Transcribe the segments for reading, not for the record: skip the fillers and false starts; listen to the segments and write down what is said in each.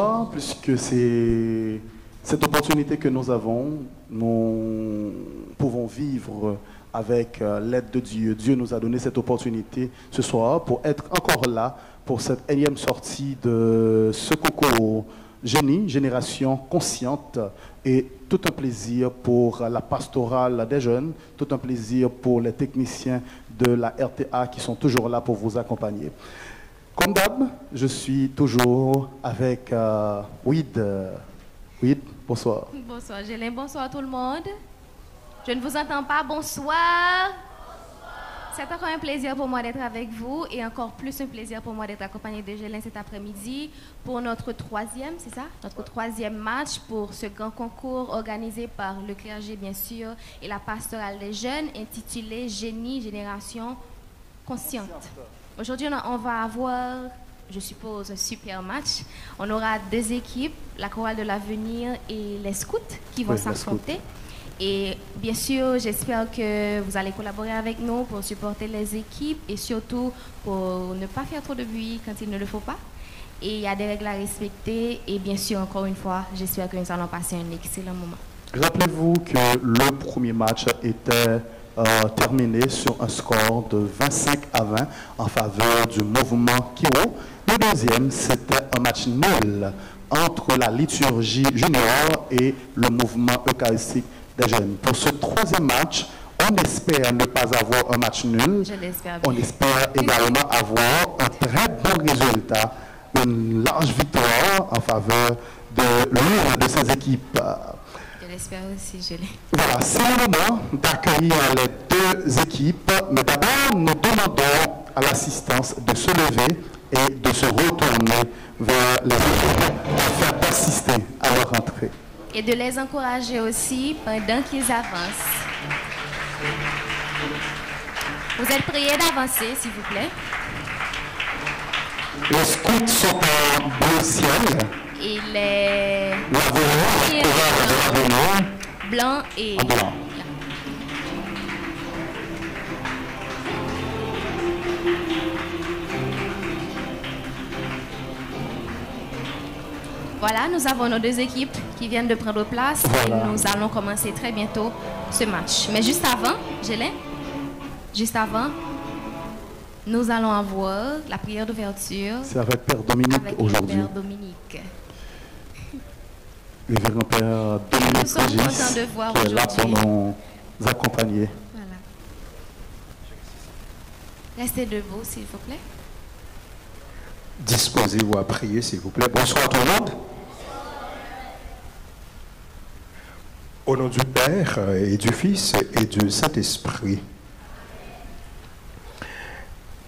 joie puisque c'est cette opportunité que nous avons, nous pouvons vivre avec l'aide de Dieu. Dieu nous a donné cette opportunité ce soir pour être encore là pour cette énième sortie de ce concours Génie, Génération Consciente, et tout un plaisir pour la pastorale des jeunes, tout un plaisir pour les techniciens de la RTA qui sont toujours là pour vous accompagner. Comme d'hab, je suis toujours avec Wid. Wid, bonsoir. Bonsoir Gélin, bonsoir tout le monde. Je ne vous entends pas, bonsoir. C'est encore un plaisir pour moi d'être avec vous et encore plus un plaisir pour moi d'être accompagné de Gélin cet après-midi pour notre troisième, c'est ça? Notre troisième match pour ce grand concours organisé par le clergé bien sûr et la pastorale des jeunes intitulé Génie, Génération Consciente. Aujourd'hui, on va avoir, je suppose, un super match. On aura deux équipes, la chorale de l'avenir et les scouts qui vont s'affronter. Et bien sûr, j'espère que vous allez collaborer avec nous pour supporter les équipes et surtout pour ne pas faire trop de bruit quand il ne le faut pas. Et il y a des règles à respecter. Et bien sûr, encore une fois, j'espère que nous allons passer un excellent moment. Rappelez-vous que le premier match était terminé sur un score de 25-20 en faveur du mouvement Kiro. Le deuxième, c'était un match nul entre la liturgie junior et le mouvement eucharistique des jeunes. Pour ce troisième match, on espère ne pas avoir un match nul. Je l'espère bien. On espère également avoir un très bon résultat, une large victoire en faveur de l'une de ces équipes. Je l'espère aussi, je l'ai. Voilà, c'est le moment d'accueillir les deux équipes, mais d'abord nous demandons à l'assistance de se lever et de se retourner vers les équipes pour faire persister à leur entrée. Et de les encourager aussi pendant qu'ils avancent. Vous êtes priés d'avancer, s'il vous plaît. Les scouts sont en bleu ciel. Et les... blanc et... En blanc. Voilà, nous avons nos deux équipes qui viennent de prendre place et nous allons commencer très bientôt ce match. Mais juste avant, Gélin, nous allons avoir la prière d'ouverture. C'est avec Père Dominique aujourd'hui. Père Dominique. Révérend Père Dominique Nous sommes contents de voir qui est là pour aujourd'hui. nous accompagner. Voilà. Restez debout, s'il vous plaît. Disposez-vous à prier, s'il vous plaît. Bonsoir tout le monde. Au nom du Père et du Fils et du Saint-Esprit.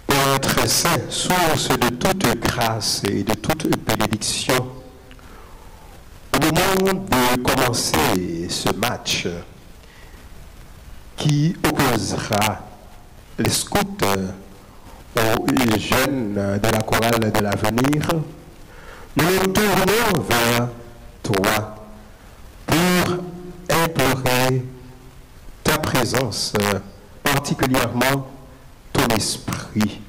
Père très saint, source de toute grâce et de toute bénédiction, au moment de commencer ce match qui opposera les scouts aux jeunes de la chorale de l'avenir, nous nous tournons vers toi pour implorer ta présence, particulièrement ton esprit.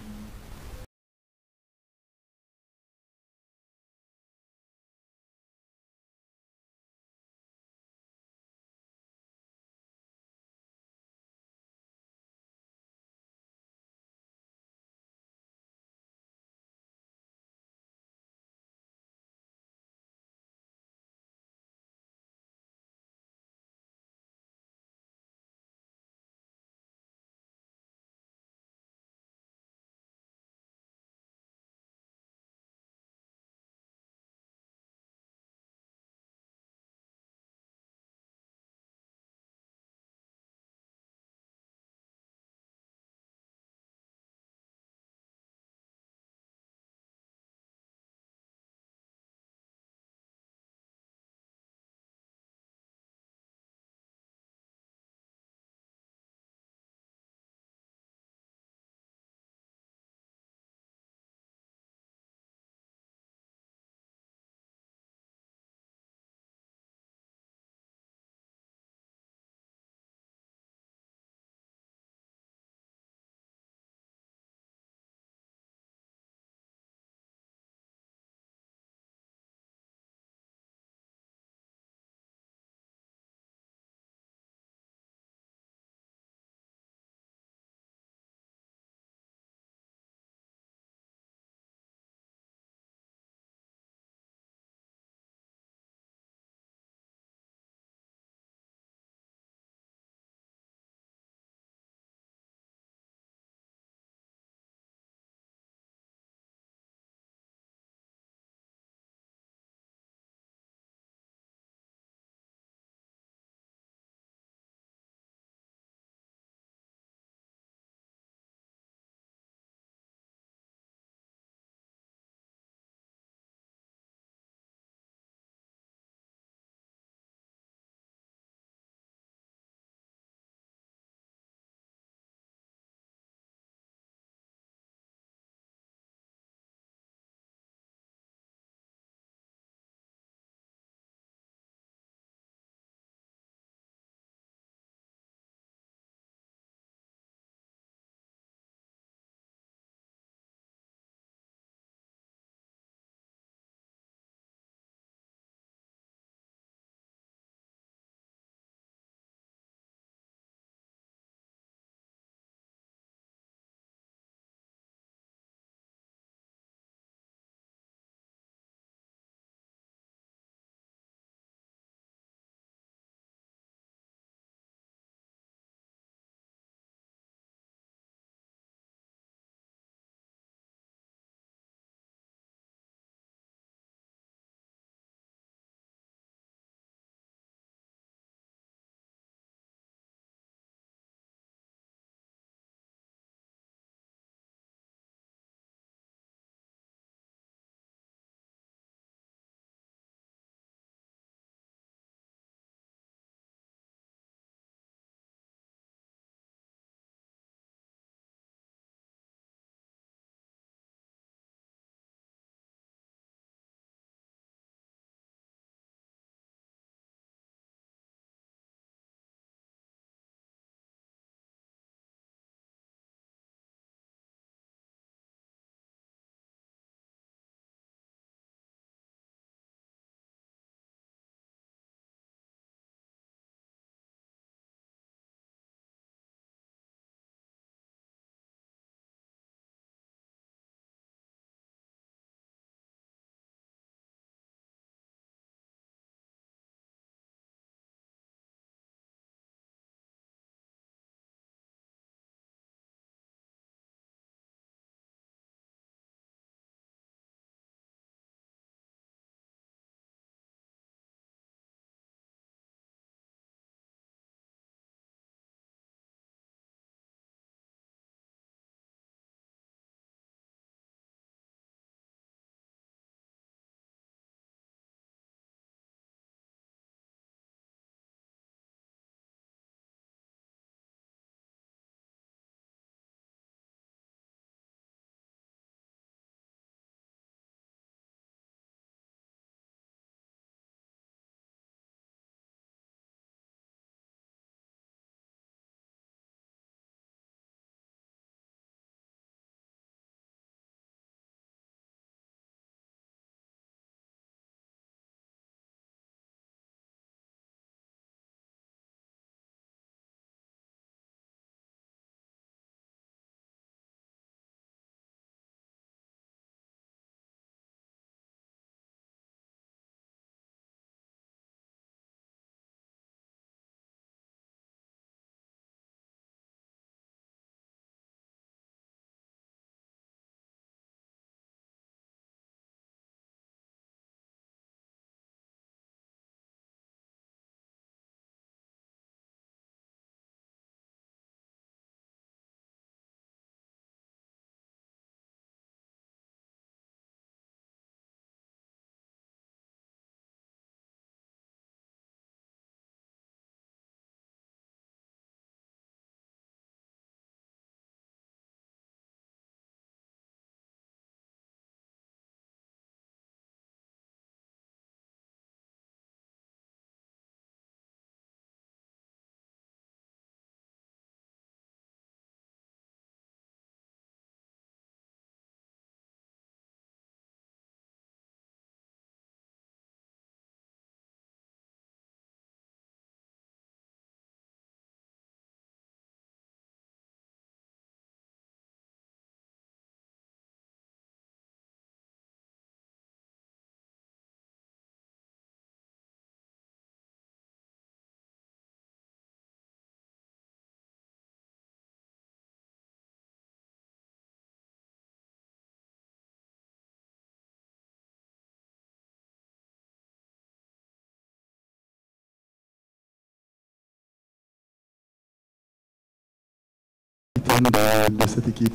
capitaine de cette équipe.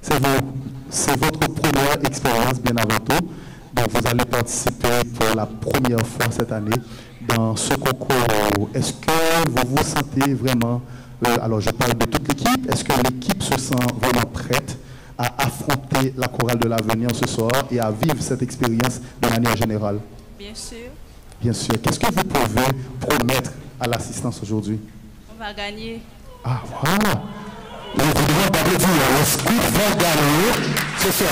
C'est votre première expérience, bien avant tout. Donc, vous allez participer pour la première fois cette année dans ce concours. Est-ce que vous vous sentez vraiment, alors je parle de toute l'équipe, est-ce que l'équipe se sent vraiment prête à affronter la chorale de l'avenir ce soir et à vivre cette expérience de manière générale? Bien sûr. Bien sûr. Qu'est-ce que vous pouvez promettre à l'assistance aujourd'hui? On va gagner. Ah, voilà. Évidemment, d'applaudir le scout va gagner ce soir.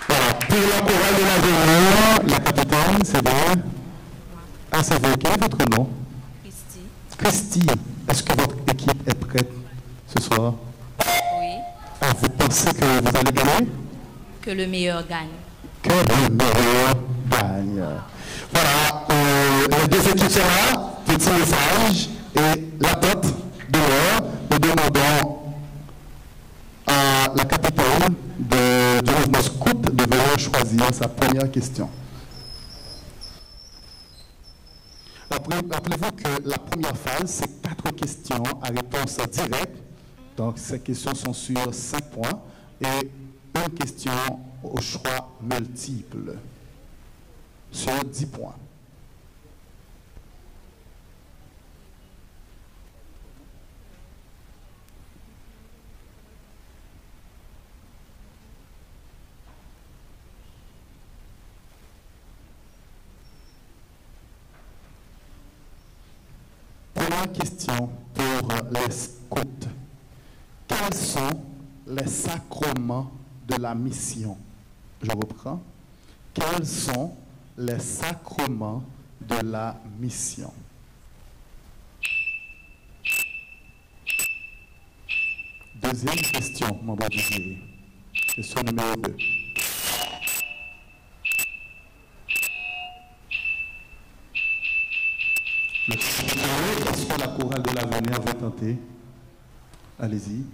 Voilà. Pour la chorale de l'avenir, la capitaine, c'est bien. Ah, c'est vous. Quel est votre nom? Christy. Christy. Est-ce que votre équipe est prête ce soir? Oui. Ah, vous pensez que vous allez gagner? Que le meilleur gagne. Que le meilleur gagne. Voilà, les deux équipes sont là, petit message, et l'attente de l'heure, nous demandons à la capitaine du mouvement scout de venir choisir sa première question. Rappelez-vous que la première phase, c'est 4 questions à réponse directe. Donc, ces questions sont sur 5 points et une question au choix multiple sur 10 points. Première question pour les scouts. Quels sont les sacrements de la mission? Je reprends. Quels sont les sacrements de la mission? Deuxième question, membre du jury. Question numéro 2. Est-ce que la chorale de l'avenir va tenter? Allez-y.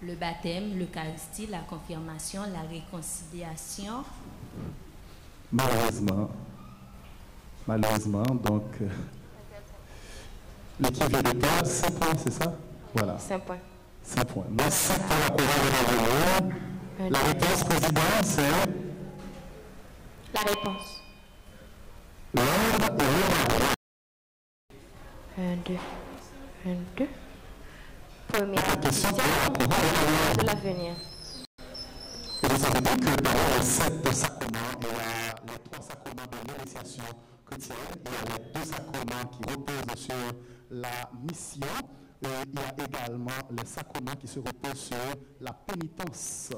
Le baptême, l'Eucharistie, la confirmation, la réconciliation. Malheureusement, donc, l'équipe vient de perdre 5 points, c'est ça? Voilà. 5 points. 5 points. Merci pour la chorale de l'avenir. La réponse, président, c'est? La réponse. L'ordre et l'ordre. 1, 2. 1, 2. Première Question de l'avenir. Vous savez bien que dans les 7 sacrements, il y a les 3 sacrements de l'initiation chrétienne, il y a les 2 sacrements qui reposent sur la mission, et il y a également les sacrements qui se reposent sur la pénitence.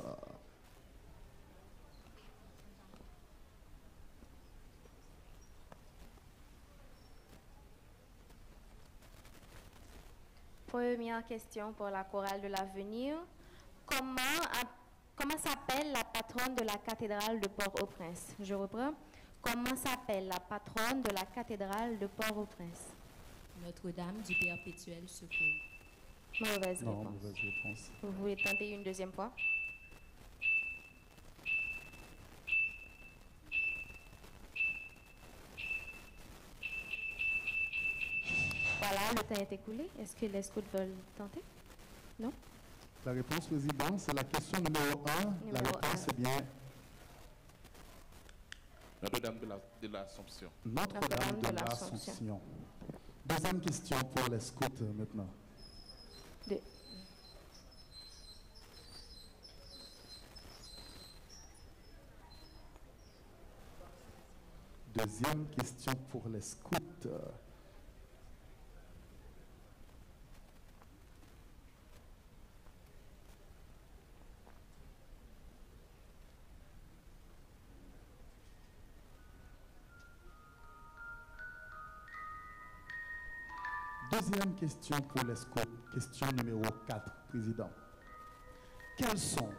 Première question pour la chorale de l'avenir. Comment s'appelle la patronne de la cathédrale de Port-au-Prince? Je reprends. Comment s'appelle la patronne de la cathédrale de Port-au-Prince? Notre-Dame du Perpétuel Secours. Mauvaise Non, réponse. mauvaise réponse. Vous voulez tenter une deuxième fois? Voilà, le temps est écoulé. Est-ce que les scouts veulent tenter? Non? La réponse, président, c'est la question numéro 1. La réponse est bien Notre-Dame de l'Assomption. Notre-Dame de l'Assomption. Deuxième question pour les scouts maintenant. Deuxième question pour les scouts. Deuxième question pour les scouts. Question numéro 4, président. Quelles sont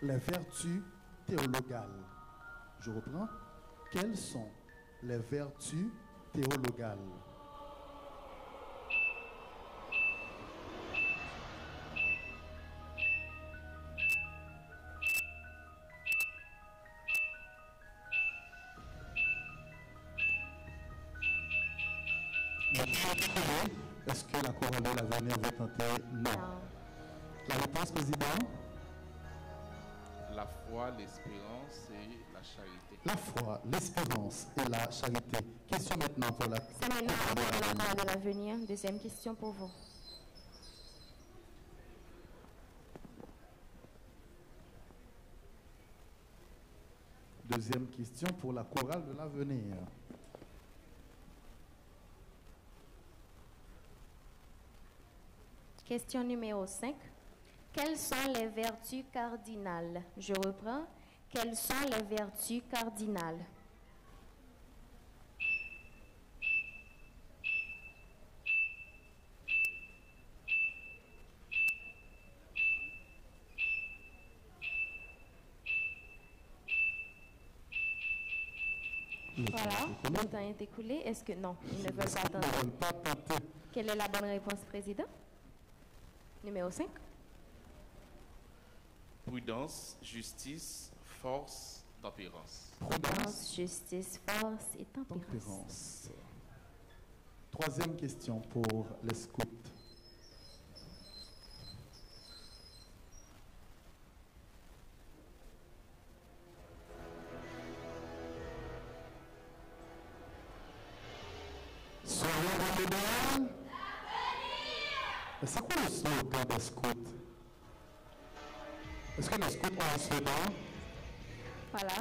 les vertus théologales? Je reprends. Quelles sont les vertus théologales? Est-ce que la chorale de l'avenir veut tenter? Non. La réponse, président? La foi, l'espérance et la charité. La foi, l'espérance et la charité. Question maintenant pour la C'est maintenant la chorale de l'avenir. Deuxième question pour vous. Deuxième question pour la chorale de l'avenir. Question numéro 5. Quelles sont les vertus cardinales? Je reprends. Quelles sont les vertus cardinales? Voilà, le temps est écoulé. Est-ce que non, ils ne veulent pas tenter. Quelle est la bonne réponse, président? Numéro 5. Prudence, justice, force, tempérance. Prudence, justice, force et tempérance. Troisième question pour les scouts. Soyez dans le c'est quoi le slogan des scouts? Est-ce que les scouts ont un slogan? Voilà,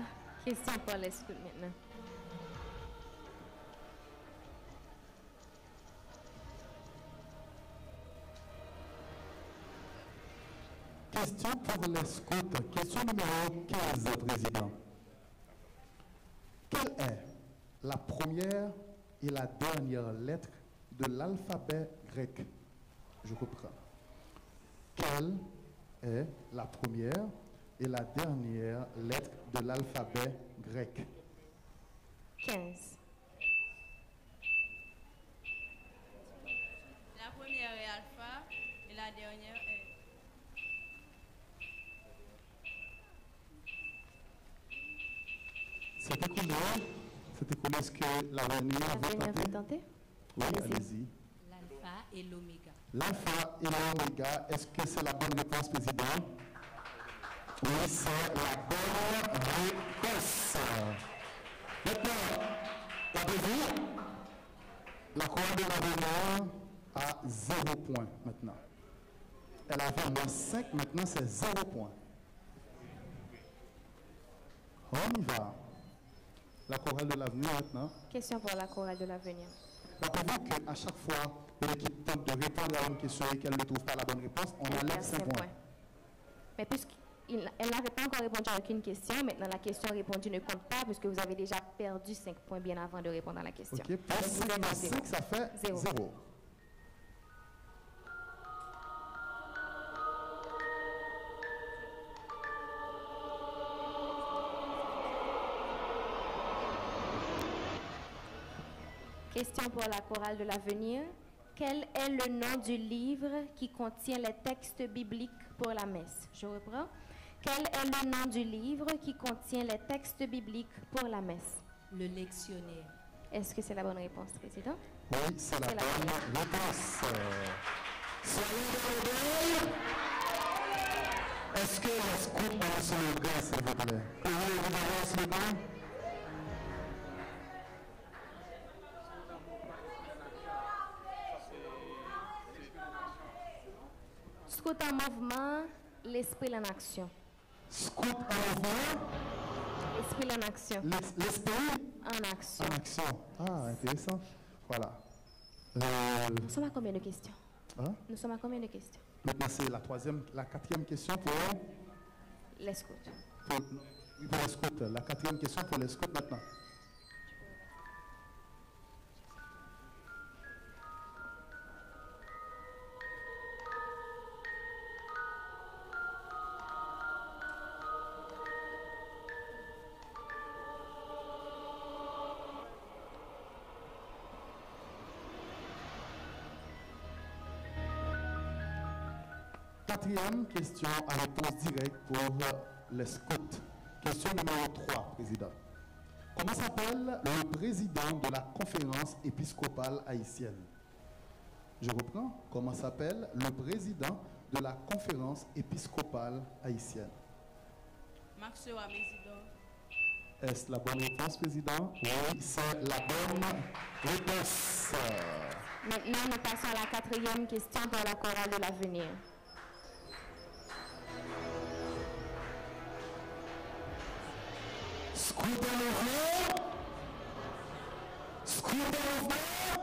question pour les scouts maintenant. Question pour les scouts. Question numéro 15, président. Quelle est la première et la dernière lettre de l'alphabet grec? Je reprends. Quelle est la première et la dernière lettre de l'alphabet grec? 15. La première est alpha et la dernière est... C'est écoulé. C'est écoulé. Est-ce que l'avenir veut tenter? Oui, allez-y. L'alpha et l'oméga. L'alpha et l'oméga, est-ce que c'est la bonne réponse, président? Oui, c'est la bonne réponse. Maintenant, avez-vous la chorale de l'avenir à 0 point maintenant. Elle avait moins 5, maintenant c'est 0 point. On y va. La chorale de l'avenir maintenant. Question pour la chorale de l'avenir. Rappelez-vous qu'à chaque fois que l'équipe tente de répondre à une question et qu'elle ne trouve pas la bonne réponse, on enlève 5 points. Mais puisqu'elle n'avait pas encore répondu à aucune question, maintenant la question répondue ne compte pas puisque vous avez déjà perdu 5 points bien avant de répondre à la question. Ok, plus 5, ça fait 0. Question pour la chorale de l'avenir. Quel est le nom du livre qui contient les textes bibliques pour la messe? Je reprends. Quel est le nom du livre qui contient les textes bibliques pour la messe? Le lectionnaire. Est-ce que c'est la bonne réponse, président? Oui, c'est la bonne réponse. Soyez dans le Est-ce que les scouts ont un slogan, s'il vous plaît? Pouvez-vous avoir un slogan? Scout en mouvement, l'esprit en action. Scout en mouvement. L'esprit en action. L'esprit en action. En action. Ah, intéressant. Voilà. Nous sommes à combien de questions? Hein? Nous sommes à combien de questions? Maintenant, c'est la quatrième question pour les scouts. Pour les scouts. La quatrième question pour les scouts maintenant. Quatrième question à réponse directe pour les scouts. Question numéro 3, président. Comment s'appelle le président de la conférence épiscopale haïtienne? Je reprends. Comment s'appelle le président de la conférence épiscopale haïtienne? Maxwell Mésidor. Est-ce la bonne réponse, président? Oui, c'est la bonne réponse. Maintenant, nous passons à la quatrième question pour la chorale de l'avenir.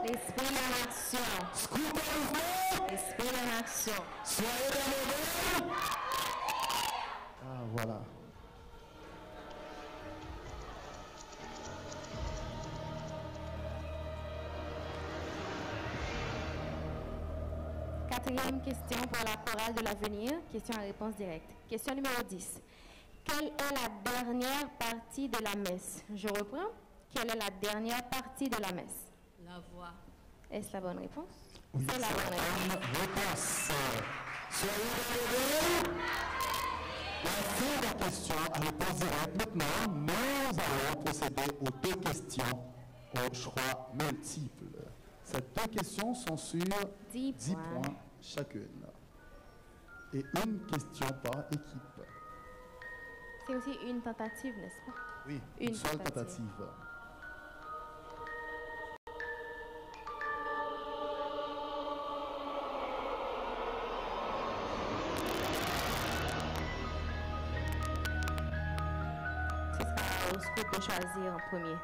L'esprit en action. L'esprit en action. Ah, voilà. Quatrième question pour la chorale de l'avenir. Question à réponse directe. Question numéro 10. Quelle est la dernière partie de la messe? Je reprends. Quelle est la dernière partie de la messe? La voix. Est-ce la bonne réponse? Oui, C'est la bonne réponse. réponse. Soyez levés. La fin de la question à réponse directe. Maintenant, nous allons procéder aux deux questions au choix multiple. Ces deux questions sont sur 10 points chacune. Et une question par équipe. C'est aussi une tentative, n'est-ce pas? Oui, Une une seule tentative. tentative. Ce sera au scoop de choisir en premier.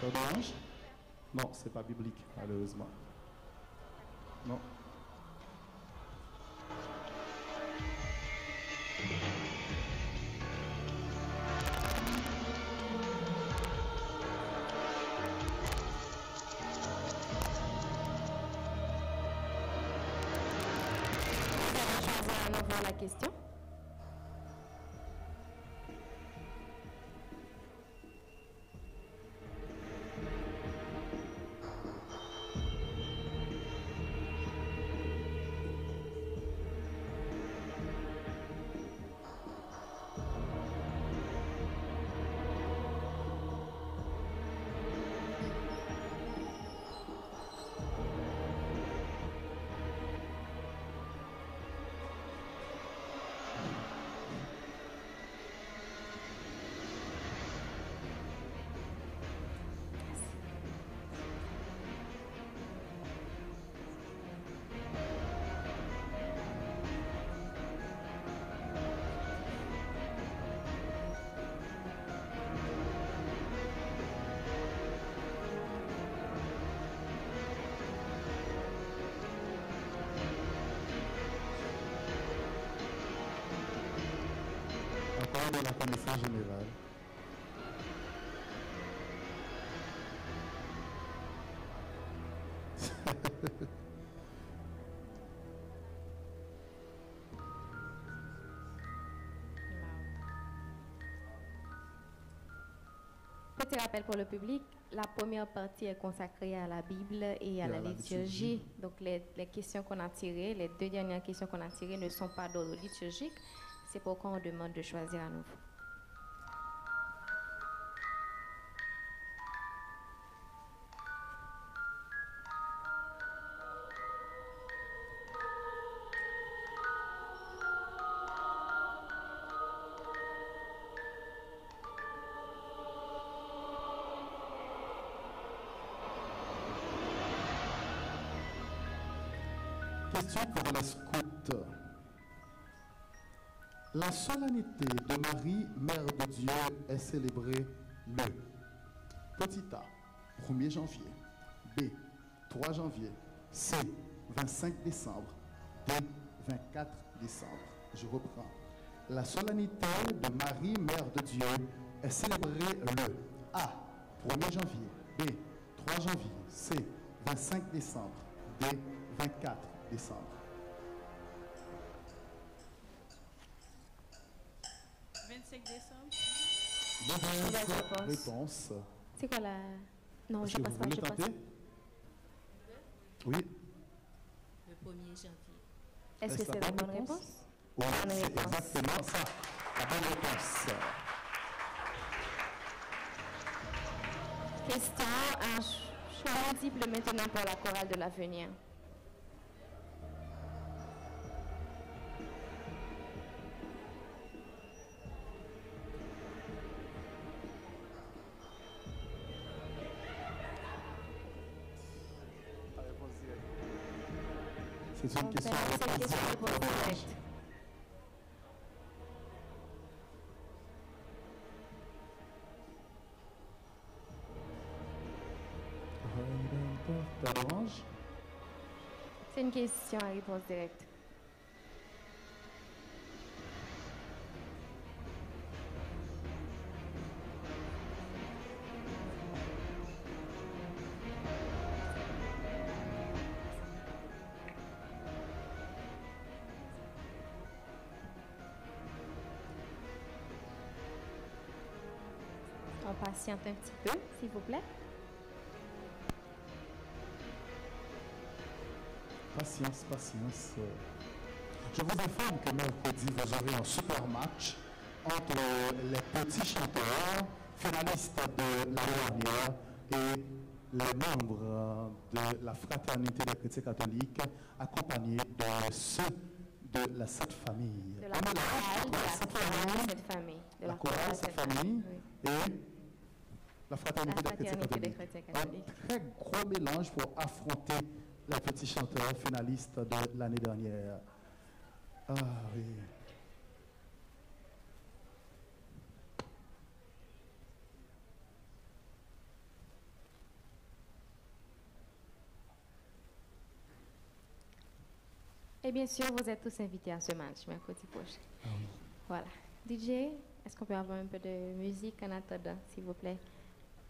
Orange? Non, c'est pas biblique, malheureusement. Non. Vous allez choisir à nouveau la question. Encore de la connaissance générale. Petit rappel pour le public, la première partie est consacrée à la Bible et à la liturgie. Donc les questions qu'on a tirées, les deux dernières questions qu'on a tirées ne sont pas d'ordre liturgique. C'est pourquoi on demande de choisir à nouveau. Question pour les scouts. La solennité de Marie, Mère de Dieu, est célébrée le petit A, 1er janvier, B, 3 janvier, C, 25 décembre, D, 24 décembre. Je reprends. La solennité de Marie, Mère de Dieu, est célébrée le A, 1er janvier, B, 3 janvier, C, 25 décembre, dès 24 décembre. « 25 décembre. Mauvaise réponse. C'est quoi la... Non, Est-ce je que passe vous pas, voulez je passe. tenter? Oui. Le 1er janvier. Est-ce que Est-ce c'est la la bonne bonne réponse? réponse? Oui, Bonne c'est réponse. exactement ça. La bonne réponse. Question à choix multiple maintenant pour la chorale de l'avenir. C'est une question à C'est une réponse question à directe. réponse directe. Père d'Orange. C'est une question à réponse directe. On patiente un petit peu, s'il vous plaît. Patience, patience. Je vous informe que mercredi, vous aurez un super match entre les petits chanteurs, finalistes de l'année dernière, et les membres de la Fraternité des chrétiens catholiques, accompagnés de ceux de la Sainte Famille. De la On est là, chorale de entre la Sainte chorale Famille, de cette famille. De la chorale de cette famille Oui. et la Fraternité La des chrétiens Fraternité des catholiques. chrétiens catholiques. Un très gros mélange pour affronter les petits chanteurs finalistes de l'année dernière. Ah oui. Et bien sûr, vous êtes tous invités à ce match mercredi prochain. Ah oui. Voilà. DJ, est-ce qu'on peut avoir un peu de musique en attendant, s'il vous plaît?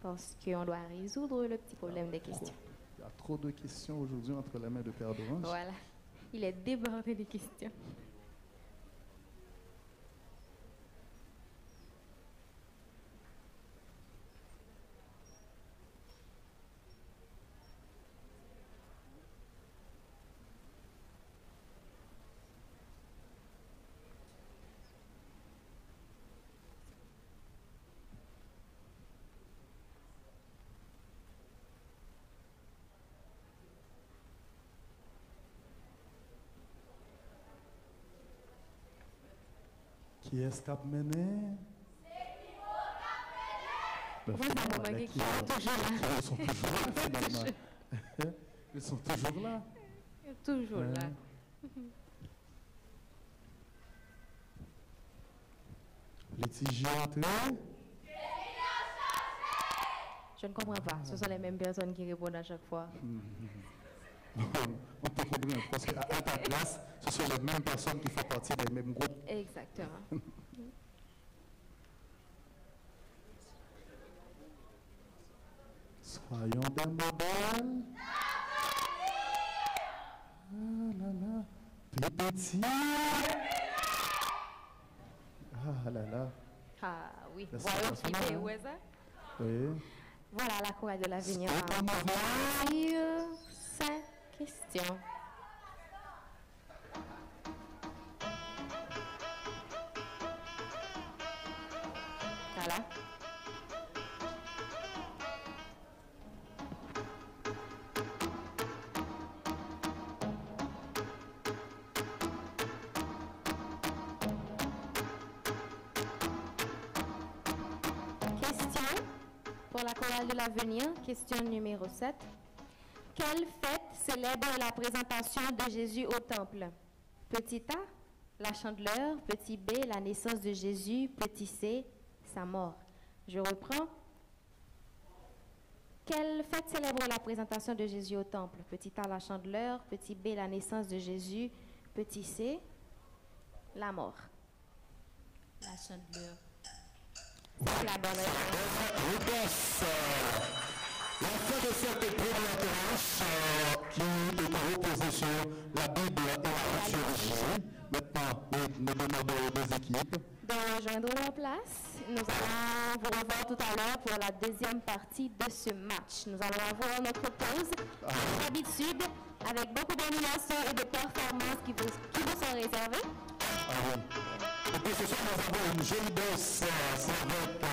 Parce qu'on doit résoudre le petit problème des questions. Il y a trop de questions aujourd'hui entre les mains de Père d'Orange. Voilà. Il est débordé des questions. Qui est-ce qu'a mené? Ben, Vous avez remarqué qu'ils sont toujours là. Ils sont toujours là, finalement. Ils sont toujours là. Il est toujours Ouais. là. Laetitia entrée. Je ne comprends pas. Ce sont les mêmes personnes qui répondent à chaque fois. On peut comprendre parce qu'à ta place, ce sont les mêmes personnes qui font partie des mêmes groupes. Exactement. Soyons des modèles. Ah là là. Petit. Ah là là. Ah oui. La Voilà, situation là, privé, hein. où est ça? Oui. Voilà la chorale de l'avenir. C'est un mouvement. 5 questions. Voilà. Question pour la chorale de l'avenir, question numéro 7. Quelle fête célèbre la présentation de Jésus au temple? Petit A, la chandeleur. Petit B, la naissance de Jésus. Petit C, sa mort. Je reprends. Quelle fête célèbre la présentation de Jésus au temple? Petit A, la chandeleur. Petit B, la naissance de Jésus. Petit C, la mort. La chandeleur. C'est la bonne réponse. Réponse. La fin de cette première tranche qui est reposée sur la Bible et la chirurgie. Maintenant, nous demandons aux deux équipes de rejoindre leur place. Nous allons vous revoir tout à l'heure pour la deuxième partie de ce match. Nous allons avoir notre pause, comme d'habitude, avec beaucoup d'animation et de performances qui vous sont réservées. Et puis ce soir, nous avons une jolie danse. Ça va être...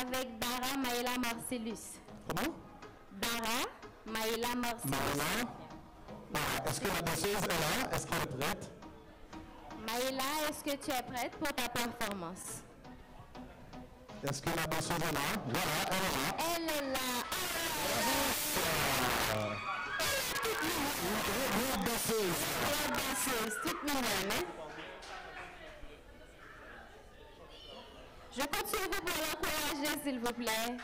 Avec Dara Maïla Marcellus. Comment? Dara Maïla Marcellus. Maïla. Est-ce que la danseuse est là? Est-ce qu'elle est prête? Maïla, est-ce que tu es prête pour ta performance? Est-ce que la danseuse est là? Voilà, elle est là. Elle est là. Une danseuse. Une danseuse, toute mignonne, hein? Je compte sur vous pour l'encourager, s'il vous plaît.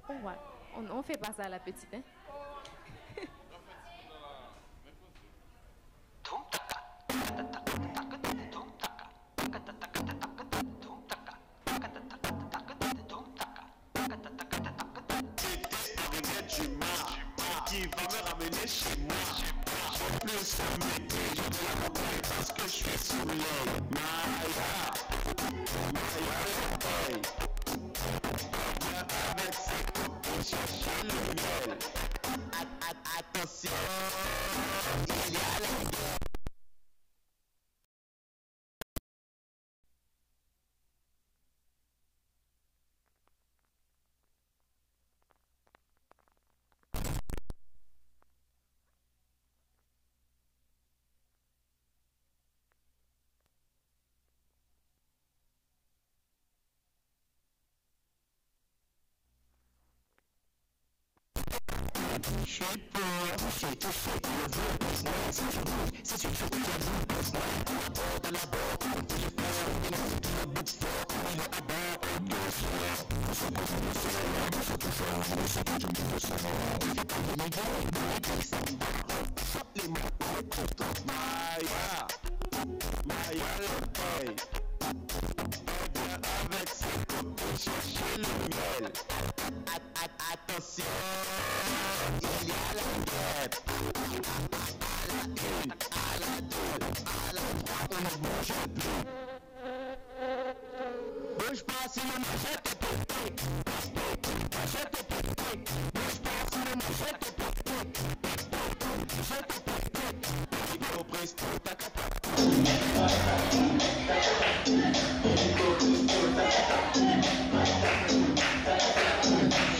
Oh, ouais. On fait pas ça à la petite, hein? Qui va me ramener chez moi. Plus métier, je vais la montrer parce que je suis sous les Maya. Maya, viens avec ses copines chercher le miel. Attention, il y a la guerre. Je suis pour, j'ai tout fait, le vrai business, c'est une chose qui a vu le business, hors de la boîte, on peut le faire, il a fait tout le bookstore, il est à bord, au dossier, on se pose le soleil, on se touche, on se touche, on se touche, il fait pas de négocier, il est descendant, chante les mots, on est content, Maya, Maya le paye, elle vient avec ses copines chercher le miel, attention, il y a la guerre, à la une, à la deux, à la trois, on ne bouge plus. Bouge pas sinon je te pété, je te pété, bouge pas sinon je te pété, je te pété, il faut presto ta cata.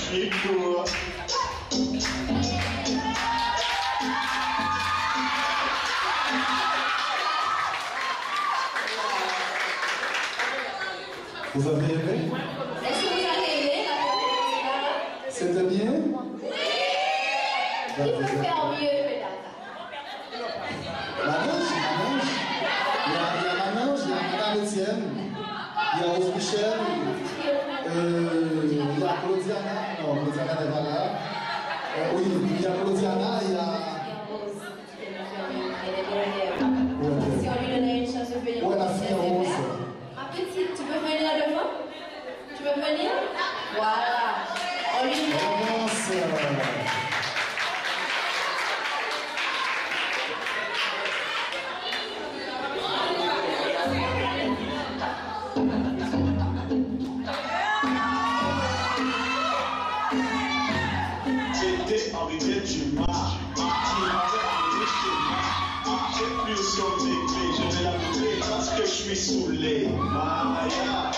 Chico. Vous avez aimé? Est-ce que vous avez aimé la C'était bien? Oui! Qui peut faire mieux que Dara? Manège. Il y a Manège, il y a Madame Etienne, il y a Rose Michel, il y a Claudiana, non, Claudiana n'est pas là. Oui, il y a Claudiana, il y a... Rose. Si on lui donnait une chance de venir. Ouais, la fille Rose. Ma petite, tu peux venir devant? Tu veux venir? Voilà. On lui donne. J'étais arrivé du mar, qui m'avait amené chez moi. J'ai plus son bébé, je vais la montrer parce que je suis saoulé. Maya,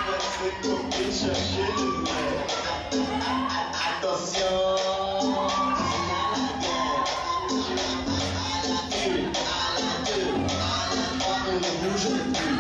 avec ses copines chercher le miel. Attention, une, deux, on ne bouge plus.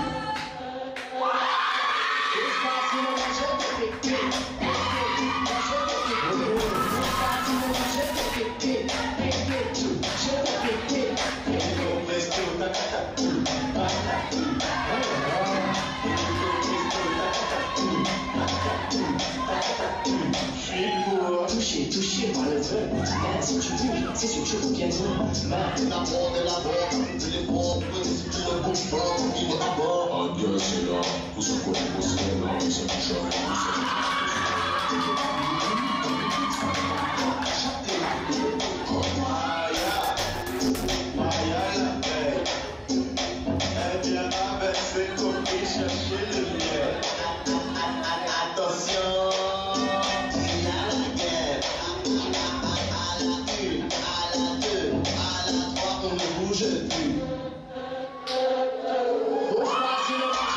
Si tu veux, c'est sûr que je peux bien dire. Mais la mort de la mort, de l'époque, si tu le bouges pas, il est à bord. Ah, bien, c'est là, vous savez quoi, c'est là, ça touche à Eh bien, avec ses copines, chercher le miel. Attention, il y a la guerre. À la 1, à la 2, à la 3, on ne bouge plus. Bouge pas, sinon moi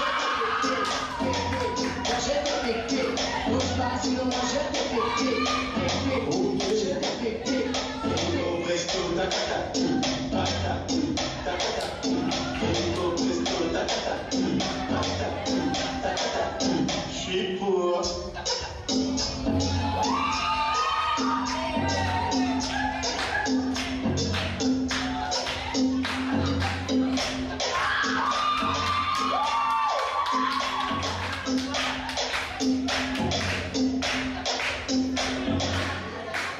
je te péter. Bouge pas, sinon moi je te péter. Je te péter. Au resto, takata, takata. Je suis pour.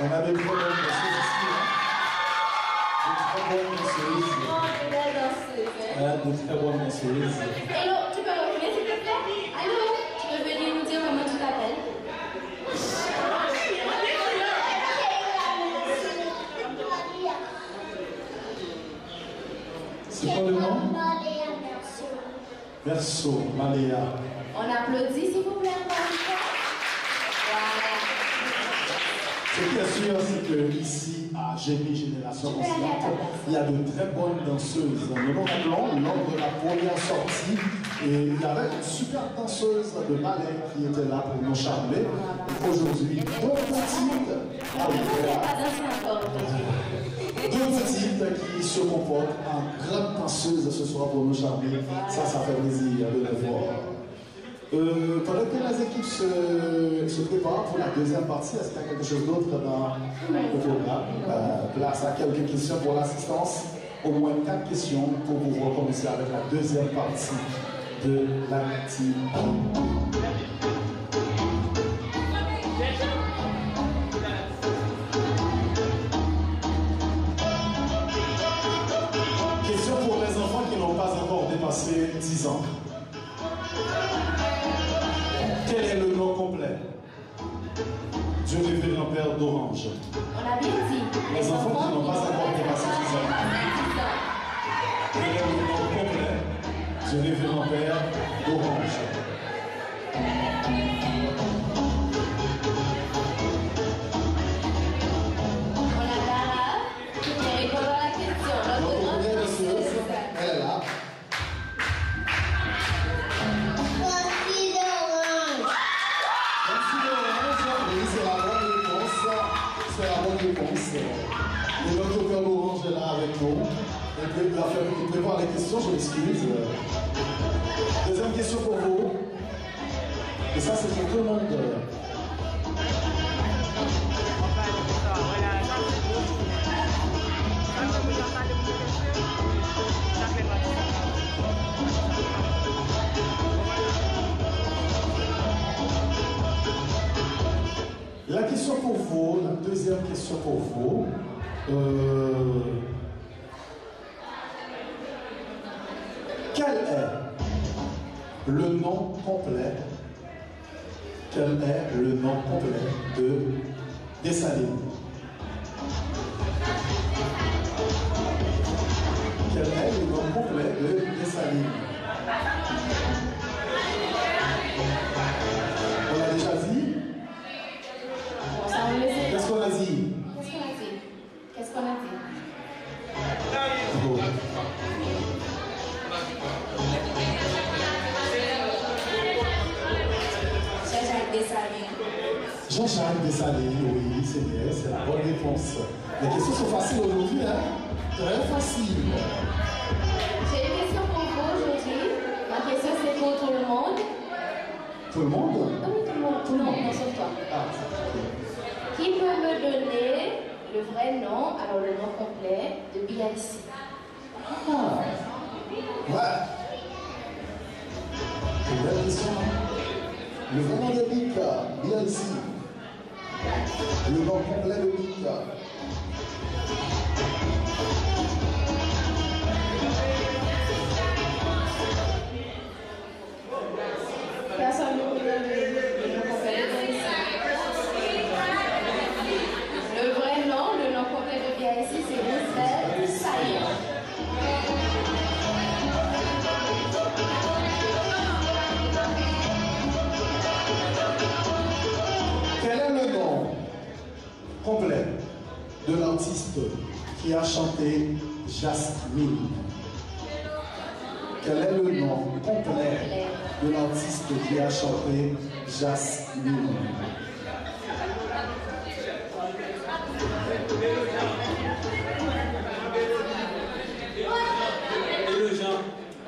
On a des très bonnes danseuses ici. Des très bonnes danseuses. Des très bonnes danseuses. Hello, tu peux revenir s'il te plaît? Allô? Tu peux venir nous dire comment tu t'appelles? C'est quoi le nom? Verso, Maléa. On applaudit s'il vous plaît encore une fois. Voilà. Ce qui est sûr, c'est que ici, à Génie Génération Consciente, il y a de très bonnes danseuses. Nous nous rappelons lors de la première sortie, et il y avait une super danseuse de ballet qui était là pour nous charmer. Et aujourd'hui, deux petites qui se comportent en grande danseuse ce soir pour nous charmer. Ça fait plaisir de les voir. Pendant que les équipes se préparent pour la deuxième partie, est-ce qu'il y a quelque chose d'autre dans le programme? Place à quelques questions pour l'assistance, au moins 4 questions pour pouvoir commencer avec la deuxième partie de l'activité. Question pour les enfants qui n'ont pas encore dépassé 10 ans. Quel est le nom complet du révérend Père d'Orange? On a bien dit. Les enfants qui n'ont pas encore dépassé 10 ans. Quel est le nom complet du révérend Père d'Orange? On a Lara qui vient répondre à la question. Notre première danseuse, elle est là. C'est la bonne réponse. Et notre Père d'Orange est là avec nous. Il prépare les questions, je m'excuse. Deuxième question pour vous. Et ça, c'est pour tout le monde. La question pour vous, la deuxième question pour vous. Quel est le nom complet? Quel est le nom complet de Dessalines? Quel est le nom complet de Dessalines? On l'a déjà dit? Qu'est-ce qu'on a dit? Qu'est-ce qu'on a dit? Bon. Jean-Jacques Dessalines. Jean-Jacques Dessalines, oui, c'est bien, c'est la bonne réponse. Les questions sont faciles aujourd'hui, hein? Très faciles. J'ai une question pour vous aujourd'hui. Ma question c'est pour tout le monde. Tout le monde? Oui, tout le monde. Tout le monde, non, sauf toi. Ah. Qui peut me donner le vrai nom, alors le nom complet, de Bialyssi? Ah. Ouais. C'est une belle question. Le vrai nom de Bialyssi. Le nom complet de Mika. Personne ne connaît le nom complet de Mika. Le vrai nom, le nom complet de Bia ici, c'est Roosevelt Saillant. Quel est le nom complet de l'artiste qui a chanté Jasmine? Quel est le nom complet de l'artiste qui a chanté Jasmine?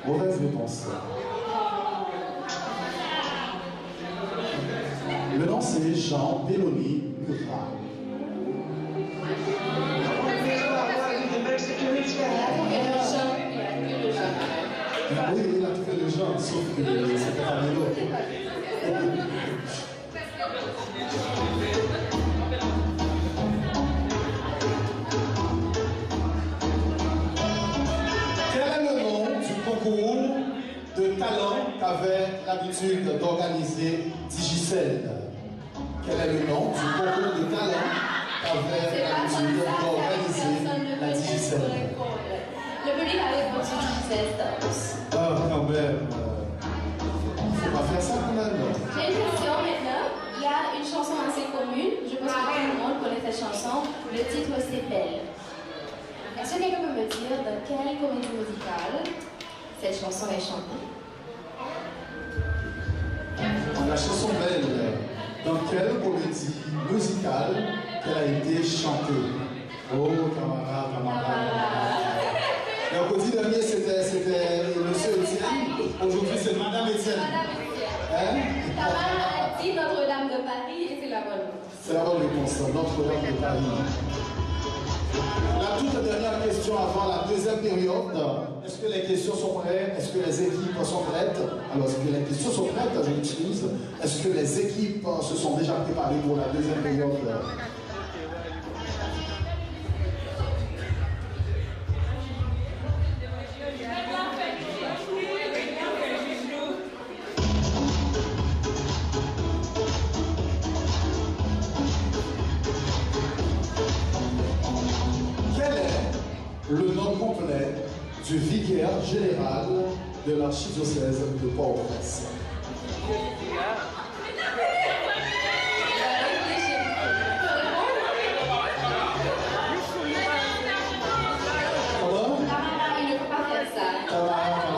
Mauvaise réponse. Le nom c'est Jean Belloni Murat. Oui, il a tout fait le Jean, sauf que c'était pas Mélo. Quel est le nom du concours de talent qu'avait l'habitude d'organiser Digicel? Quel est le nom du concours de talent qu'avait l'habitude d'organiser la Digicel? Le public avait répondu Digicel Stars. Ah, quand même. Faut pas faire ça quand même. J'ai une question maintenant. Il y a une chanson assez commune. Je pense que tout le monde connaît cette chanson. Le titre c'est Belle. Est-ce que quelqu'un peut me dire dans quelle comédie musicale cette chanson est chantée? La chanson Belle, dans quelle comédie musicale qu'elle a été chantée? Oh, camarade. Mercredi dernier, c'était Monsieur Etienne. Aujourd'hui, c'est Madame Etienne. Hein? Tamara a dit Notre-Dame de Paris et c'est la bonne réponse. C'est la bonne réponse, Notre-Dame de Paris. La toute dernière question avant la deuxième période. Est-ce que les questions sont prêtes? Est-ce que les équipes sont prêtes? Alors, est-ce que les questions sont prêtes? Je m'excuse. Est-ce que les équipes se sont déjà préparées pour la deuxième période? Le nom complet du vicaire général de l'archidiocèse de Port-au-Prince. Comment? Tamara, il ne faut pas faire ça. Tamara.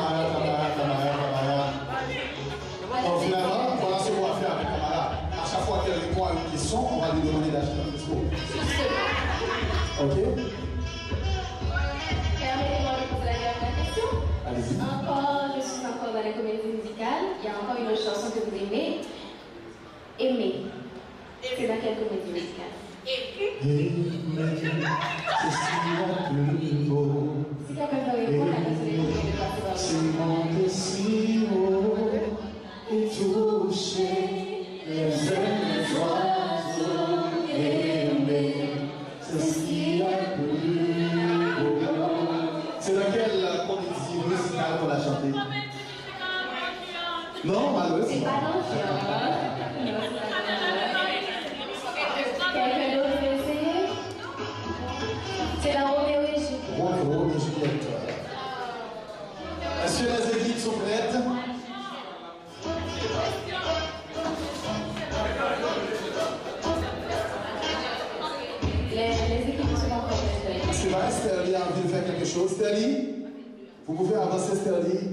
Donc finalement, voilà ce qu'on va faire avec Tamara. À chaque fois qu'elle répond à une question, on va lui demander d'acheter un Facebook. Ok? Encore, je suis encore dans les comédies musicales. Il y a encore une autre chanson que vous aimez. Aimer. C'est dans quelle comédie musicale? Aimer, c'est si beau. Si quelqu'un veut répondre, la personne est obligée de passer dans le C'est si haut et toucher les ailes des oiseaux. Aimer, c'est ce qu'il y a de plus beau. C'est dans quelle comédie musicale qu'on a chanté? Non, malheureusement. C'est pas dans le genre. Quelqu'un d'autre veut essayer? C'est dans Roméo et Juliette. Roméo et Juliette. Est-ce que les équipes sont prêtes? Les équipes sont pas prêtes. C'est vrai, Sterling a envie de faire quelque chose. Sterling, vous pouvez avancer, Sterling.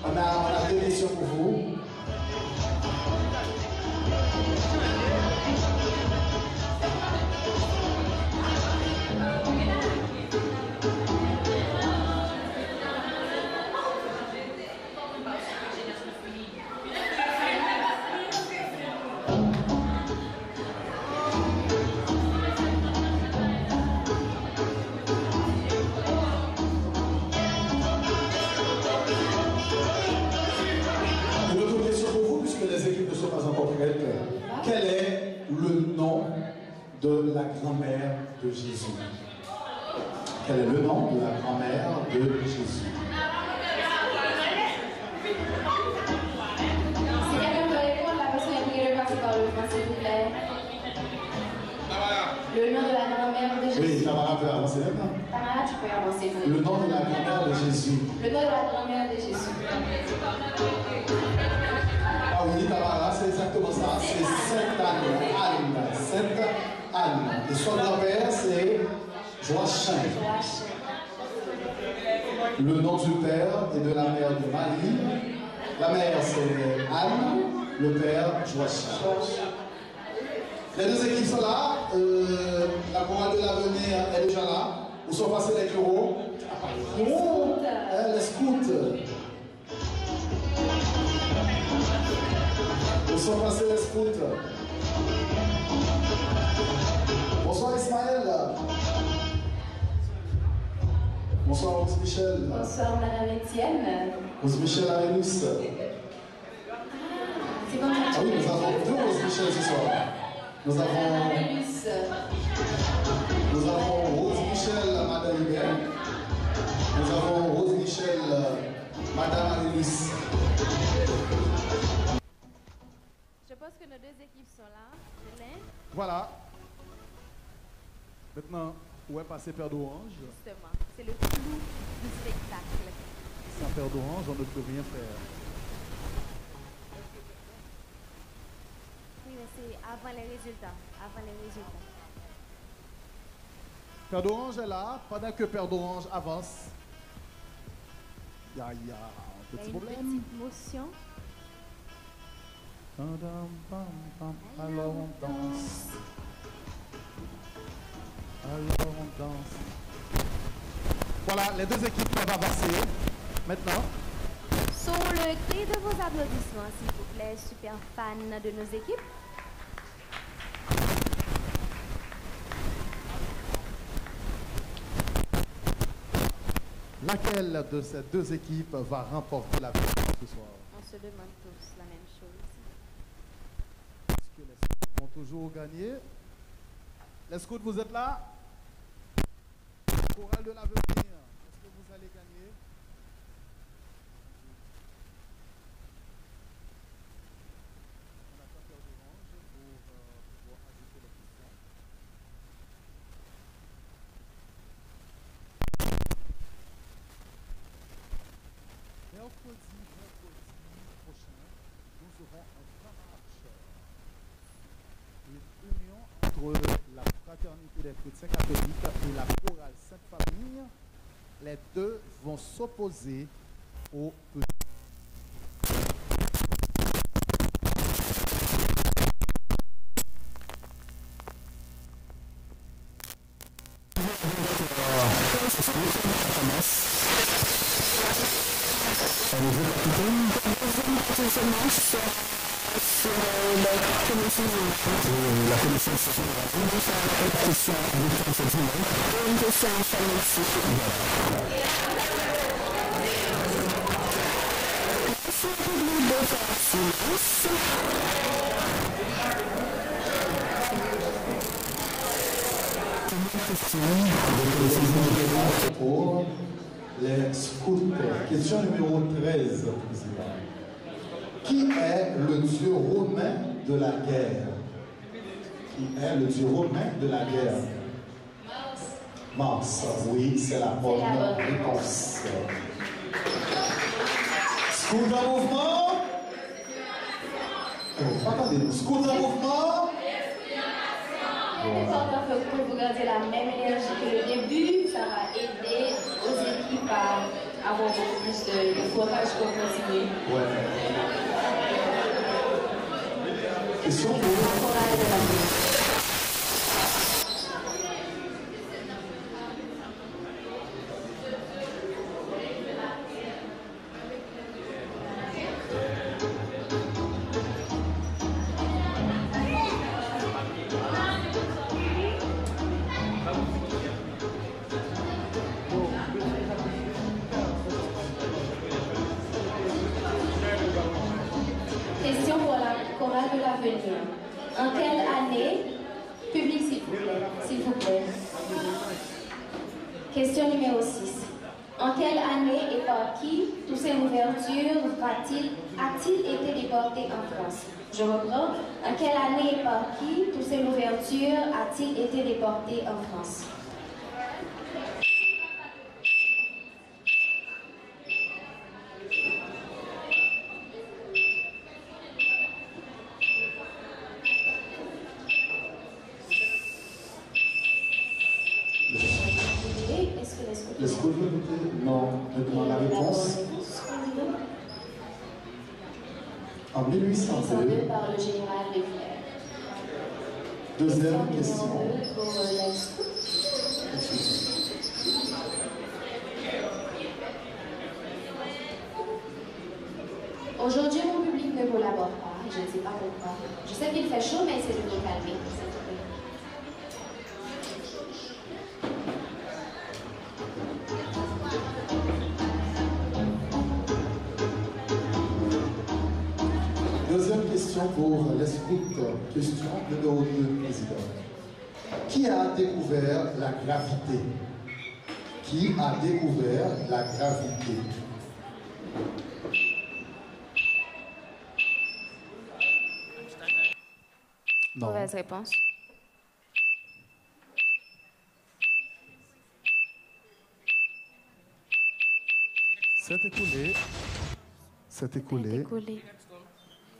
On a deux questions pour vous. Une autre question pour vous, puisque les équipes ne sont de la grand-mère de Jésus? Quel est le nom de la grand-mère de Jésus? Si quelqu'un peut répondre, la personne est priée de passer par le fond, s'il vous plaît. Le nom de la grand-mère de Jésus. Oui, Tamara peut avancer maintenant. Tamara, tu peux avancer. Le nom de la grand-mère de Jésus. Le nom de la grand-mère de Jésus. Ah oui, Tamara, c'est exactement ça. C'est Sainte Anne. Sainte Anne. Et son grand-père, c'est Joachim. Le nom du père et de la mère de Marie. La mère, c'est Anne. Le père, Joachim. Les deux équipes sont là. La chorale de l'avenir est déjà là. Où sont passés les bureaux? Les scouts. Où sont passés les scouts? Bonsoir Ismaël. Bonsoir Rose Michel. Bonsoir Madame Étienne. Rose Michel Arénus. C'est comme ça. Ah oui, nous avons deux Rose Michel ce soir. Nous avons Rose Michel, Madame Hubert. Nous avons Rose Michel, Madame Arénus. Je pense que nos deux équipes sont là. Hélène. Voilà. Maintenant, où est passé Père d'Orange? Justement, c'est le clou du spectacle. Sans Père d'Orange, on ne peut rien faire. Oui, mais c'est avant les résultats. Avant les résultats. Père d'Orange est là, pendant que Père d'Orange avance. Il y a un petit problème. Une petite motion. Alors on danse. Alors on danse. Voilà, les deux équipes peuvent avancer. Maintenant. Sur le cri de vos applaudissements, s'il vous plaît, super fans de nos équipes. Laquelle de ces deux équipes va remporter la victoire ce soir? On se demande tous la même chose. Est-ce que les scouts vont toujours gagner? Les scouts, vous êtes là? Chorale de l'avenir, est-ce que vous allez gagner? On attend Père d'Orange pour ajouter les questions. Mercredi prochain, nous aurons un grand match. Une union entre la fraternité des chrétiens catholiques et la chorale Sainte-Famille. Les deux vont s'opposer aux petits. Sur la commission une question et une question pour les scouts. Question numéro 13, président. Qui est le dieu romain de la guerre? Qui est le dieu romain de la guerre? Mars. Oui, c'est la bonne réponse. Scout en mouvement. Oh, attendez, scout en mouvement. C'est important que vous gardiez la même énergie que le début. Ça va aider aux équipes à avoir beaucoup plus de courage pour continuer. Ouais. Question pour la chorale de l'avenir. Question pour la chorale de l'avenir. En quelle année Public, s'il vous plaît. Question numéro 6. En quelle année et par qui Toussaint Louverture a-t-il été déporté en France? Je reprends. En quelle année et par qui Toussaint Louverture a-t-il été déporté en France? Est-ce que vous répétez? Non, maintenant la réponse. En 1802. Par le général Leclerc. Deuxième question. Pour la Aujourd'hui, mon public ne collabore pas. Je ne sais pas pourquoi. Je sais qu'il fait chaud, mais c'est de me calmer. Deuxième question pour les scouts. Question numéro 2, président. Qui a découvert la gravité? Qui a découvert la gravité? Non. Mauvaise réponse. C'est écoulé. C'est écoulé.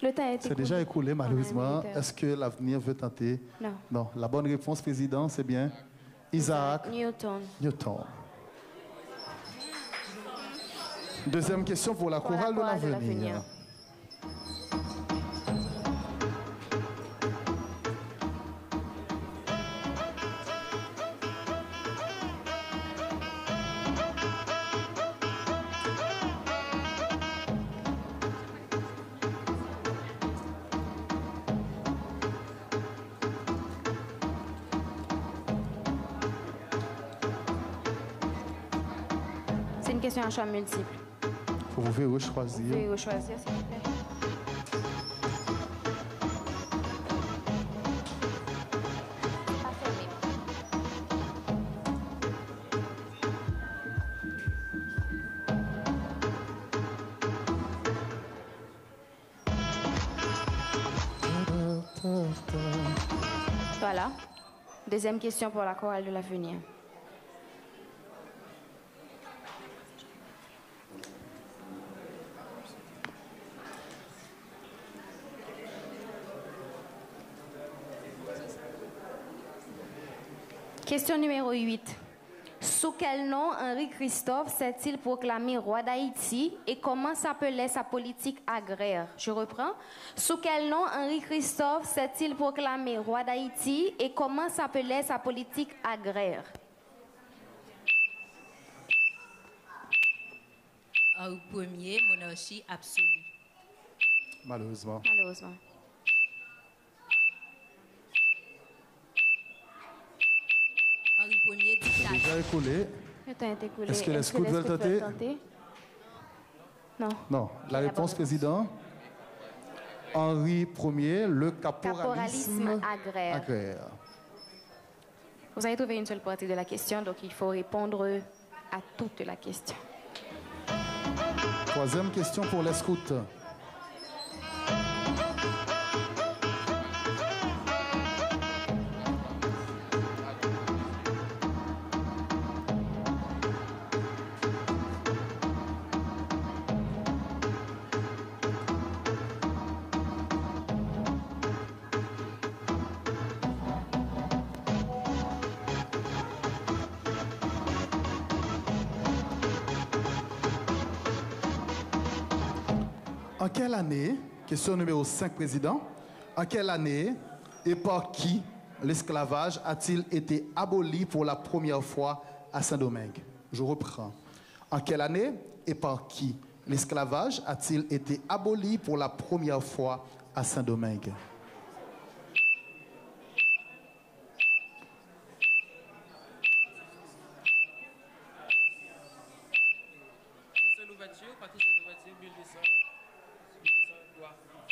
Le temps est C'est écoulé. déjà écoulé, malheureusement. Minuteur. Est-ce que l'avenir veut tenter? Non. Non. La bonne réponse, président, c'est bien Isaac Newton. Newton. Deuxième question pour la chorale de l'avenir. C'est une question à choix multiple. Vous pouvez choisir. Vous pouvez choisir, s'il vous plaît. Voilà. Deuxième question pour la chorale de l'avenir. Question numéro 8. Sous quel nom Henri-Christophe s'est-il proclamé roi d'Haïti et comment s'appelait sa politique agraire? Je reprends. Sous quel nom Henri-Christophe s'est-il proclamé roi d'Haïti et comment s'appelait sa politique agraire? Henri Ier, monarchie absolue. Malheureusement. Malheureusement. Henri Ier, dictateur. Déjà écoulé. Le temps est écoulé. Est-ce que les scouts veulent tenter? Non. Non. La réponse, président. Henri Ier, le caporalisme agraire. Vous avez trouvé une seule partie de la question, donc il faut répondre à toute la question. Troisième question pour les scouts. En quelle année, question numéro 5, président, en quelle année et par qui l'esclavage a-t-il été aboli pour la première fois à Saint-Domingue? Je reprends. En quelle année et par qui l'esclavage a-t-il été aboli pour la première fois à Saint-Domingue?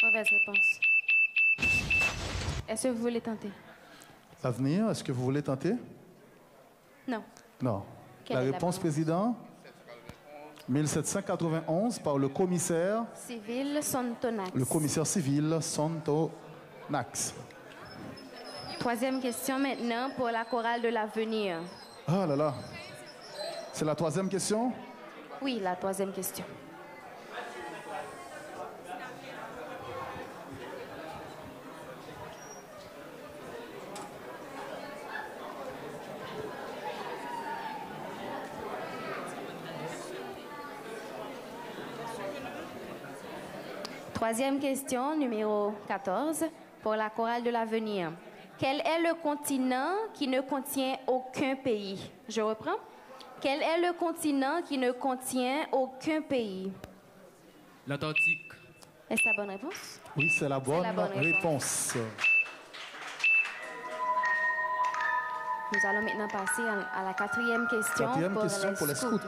Mauvaise réponse. Est-ce que vous voulez tenter? L'avenir, est-ce que vous voulez tenter? Non. Non. Quelle La est la réponse, bonne? Président? 1791 par le commissaire. Civil Sontonax. Le commissaire civil Sontonax. Troisième question maintenant pour la chorale de l'avenir. Ah là là. C'est la troisième question? Oui, la troisième question. Troisième question, numéro 14, pour la chorale de l'avenir. Quel est le continent qui ne contient aucun pays? Je reprends. Quel est le continent qui ne contient aucun pays? L'Atlantique. Est-ce la bonne réponse? Oui, c'est la bonne, la bonne réponse. Nous allons maintenant passer à la quatrième question. Quatrième question pour les scouts.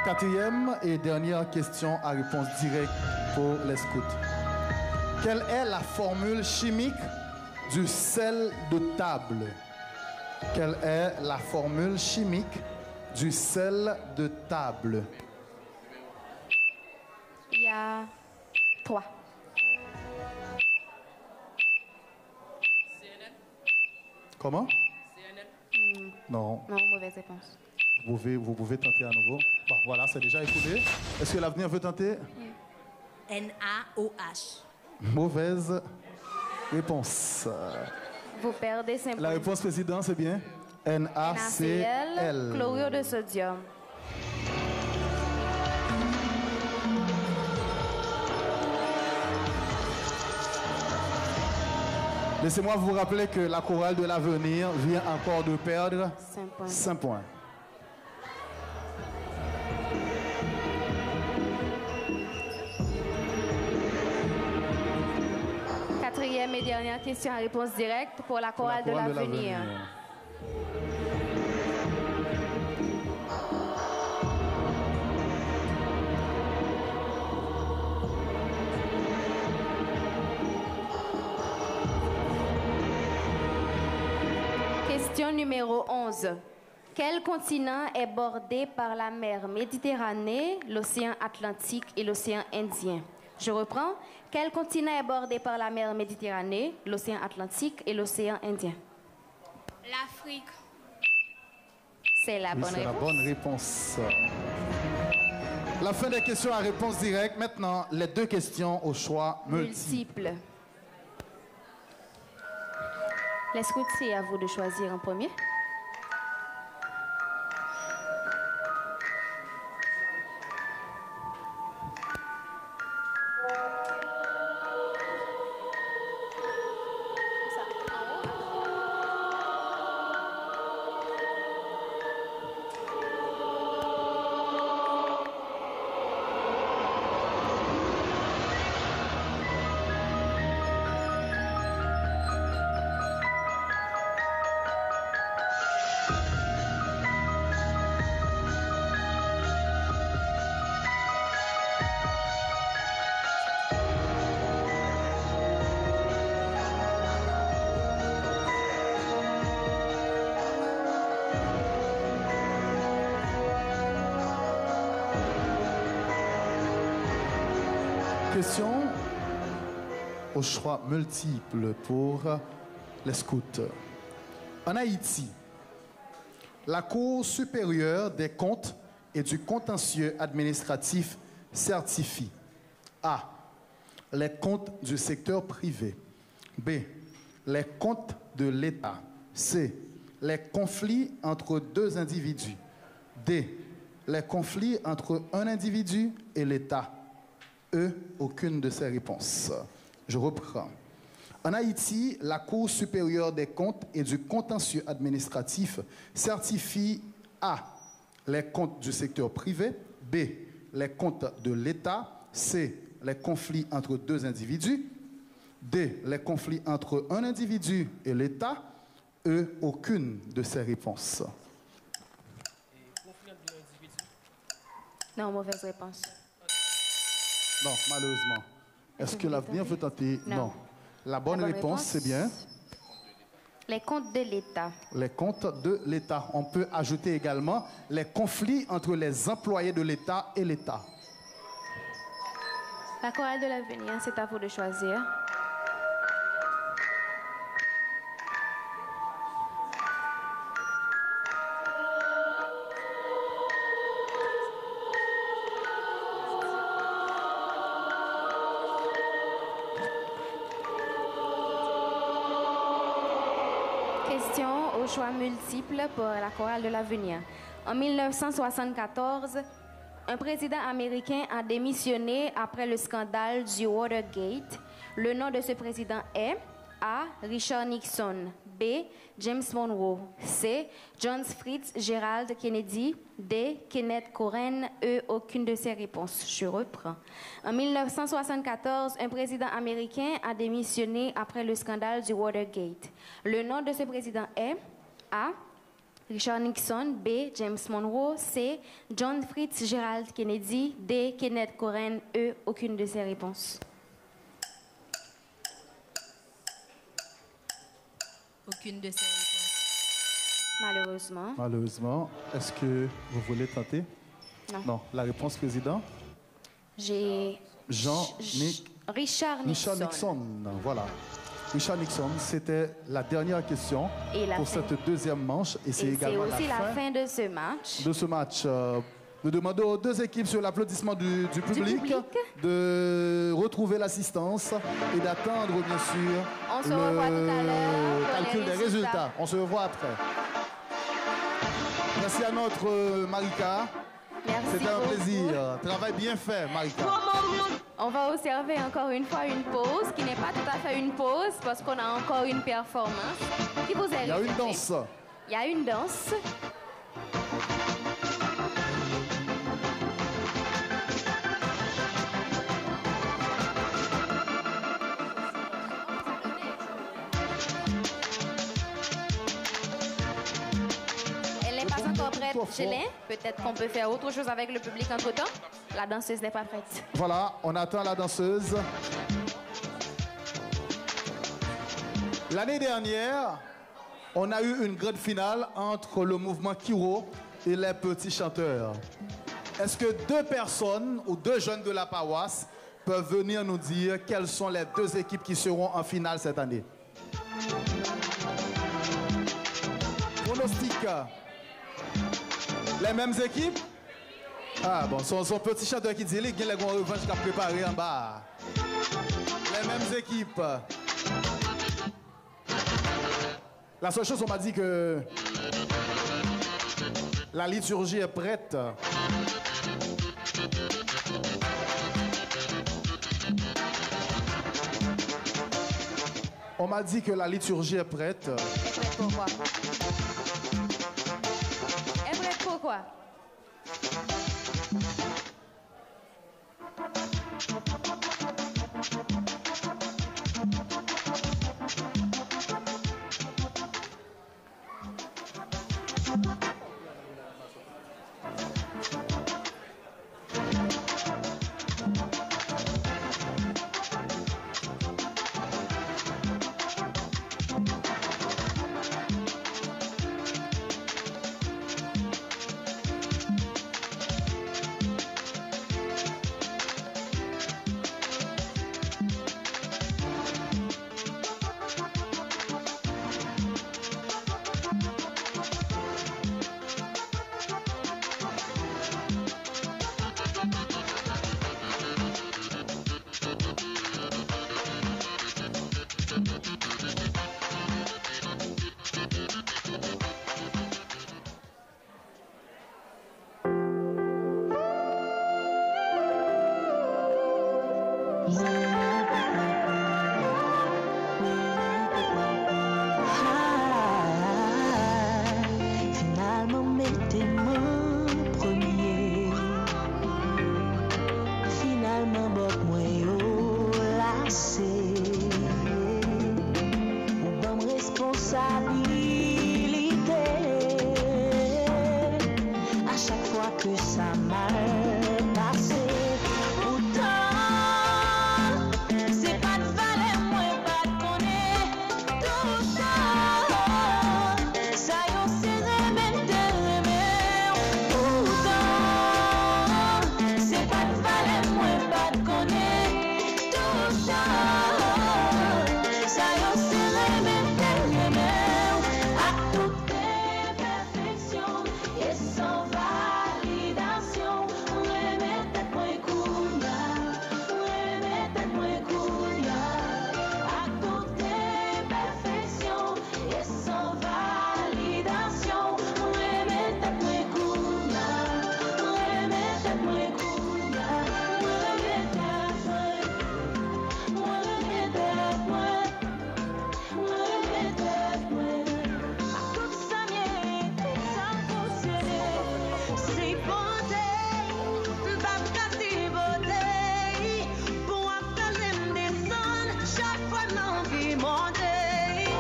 Quatrième et dernière question à réponse directe pour les scouts. Quelle est la formule chimique du sel de table? Quelle est la formule chimique du sel de table? Il y a 3. Comment? Non. Non, mauvaise réponse. Vous pouvez tenter à nouveau. Bon, voilà, c'est déjà écoulé. Est-ce que l'avenir veut tenter? NaOH. Mauvaise réponse. Vous perdez simplement. La réponse, président, c'est bien? NaCl. Chlorure de sodium. Laissez-moi vous rappeler que la chorale de l'avenir vient encore de perdre 5 points. Quatrième et dernière question à réponse directe pour la chorale de l'avenir. Question numéro 11. Quel continent est bordé par la mer Méditerranée, l'océan Atlantique et l'océan Indien? Je reprends. Quel continent est bordé par la mer Méditerranée, l'océan Atlantique et l'océan Indien? L'Afrique. C'est la bonne réponse. La bonne réponse. La fin des questions à réponse directe. Maintenant, les 2 questions au choix multiple. Les scouts, c'est à vous de choisir en premier. Question au choix multiple pour les scouts. En Haïti, la Cour supérieure des comptes et du contentieux administratif certifie A. Les comptes du secteur privé. B. Les comptes de l'État. C. Les conflits entre 2 individus. D. Les conflits entre un individu et l'État. E. Aucune de ces réponses. Je reprends. En Haïti, la Cour supérieure des comptes et du contentieux administratif certifie A. Les comptes du secteur privé. B. les comptes de l'État. C, les conflits entre deux individus. D, les conflits entre un individu et l'État. E, aucune de ces réponses. Non, mauvaise réponse. Non, malheureusement. Est-ce que l'avenir veut tenter? Non. La bonne réponse, c'est bien. Les comptes de l'État. Les comptes de l'État. On peut ajouter également les conflits entre les employés de l'État et l'État. La chorale de l'avenir, c'est à vous de choisir. Question au choix multiple pour la chorale de l'avenir. En 1974, un président américain a démissionné après le scandale du Watergate. Le nom de ce président est A. Richard Nixon, B. James Monroe, C. John Fitzgerald Kennedy, D. Kenneth Coren, E. Aucune de ces réponses. Je reprends. En 1974, un président américain a démissionné après le scandale du Watergate. Le nom de ce président est A. Richard Nixon, B. James Monroe, C. John Fitzgerald Kennedy, D. Kenneth Coren, E. Aucune de ces réponses. Aucune de ces réponses. Malheureusement. Malheureusement. Est-ce que vous voulez tenter? Non. Non. La réponse, président? J'ai Richard Nixon. Voilà. Richard Nixon, c'était la dernière question pour cette deuxième manche. Et c'est également aussi la fin de ce match. De ce match. Nous demandons aux deux équipes sur l'applaudissement du public de retrouver l'assistance et d'attendre, bien sûr, on se revoit tout à l'heure calcul des résultats. On se revoit après. Merci à notre Marika. C'était un plaisir. Travail bien fait, Marika. On va observer encore une fois une pause qui n'est pas tout à fait une pause parce qu'on a encore une performance qui vous est réservée. Il y a une danse. Il y a une danse. Elle n'est pas encore prête, Gélin. Peut-être qu'on peut faire autre chose avec le public entre-temps. La danseuse n'est pas prête. Voilà, on attend la danseuse. L'année dernière, on a eu une grande finale entre le mouvement Kiro et les petits chanteurs. Est-ce que deux personnes ou deux jeunes de la paroisse peuvent venir nous dire quelles sont les deux équipes qui seront en finale cette année? Pronostic. Les mêmes équipes? Ah bon, son petit chanteur qui dit qu'il y a une revanche qui a préparé en bas. Les mêmes équipes. La seule chose, on m'a dit que la liturgie est prête. On m'a dit que la liturgie est prête. Elle est prête pour quoi? Elle est prête pour quoi? que ça mal passé. Pourtant, c'est pas de valet, moi pas de connaître tout ça. Ça y est, c'est remède de remède. Pourtant, c'est pas de valet, moi pas de connaître tout ça. Ça y est, c'est remède de remède. À toute imperfection et sans validation, on remet tête moins couilla, on remet tête moins couilla. À toute imperfection et sans validation, on remet tête moins couilla, on remet tête moins couilla, on remet tête moins, on remet tête moins, on remet tête moins. À toute sa mérite, ça fonctionner. C'est beauté, pas casser beauté. Pour appeler me descendre, chaque fois l'envie monter.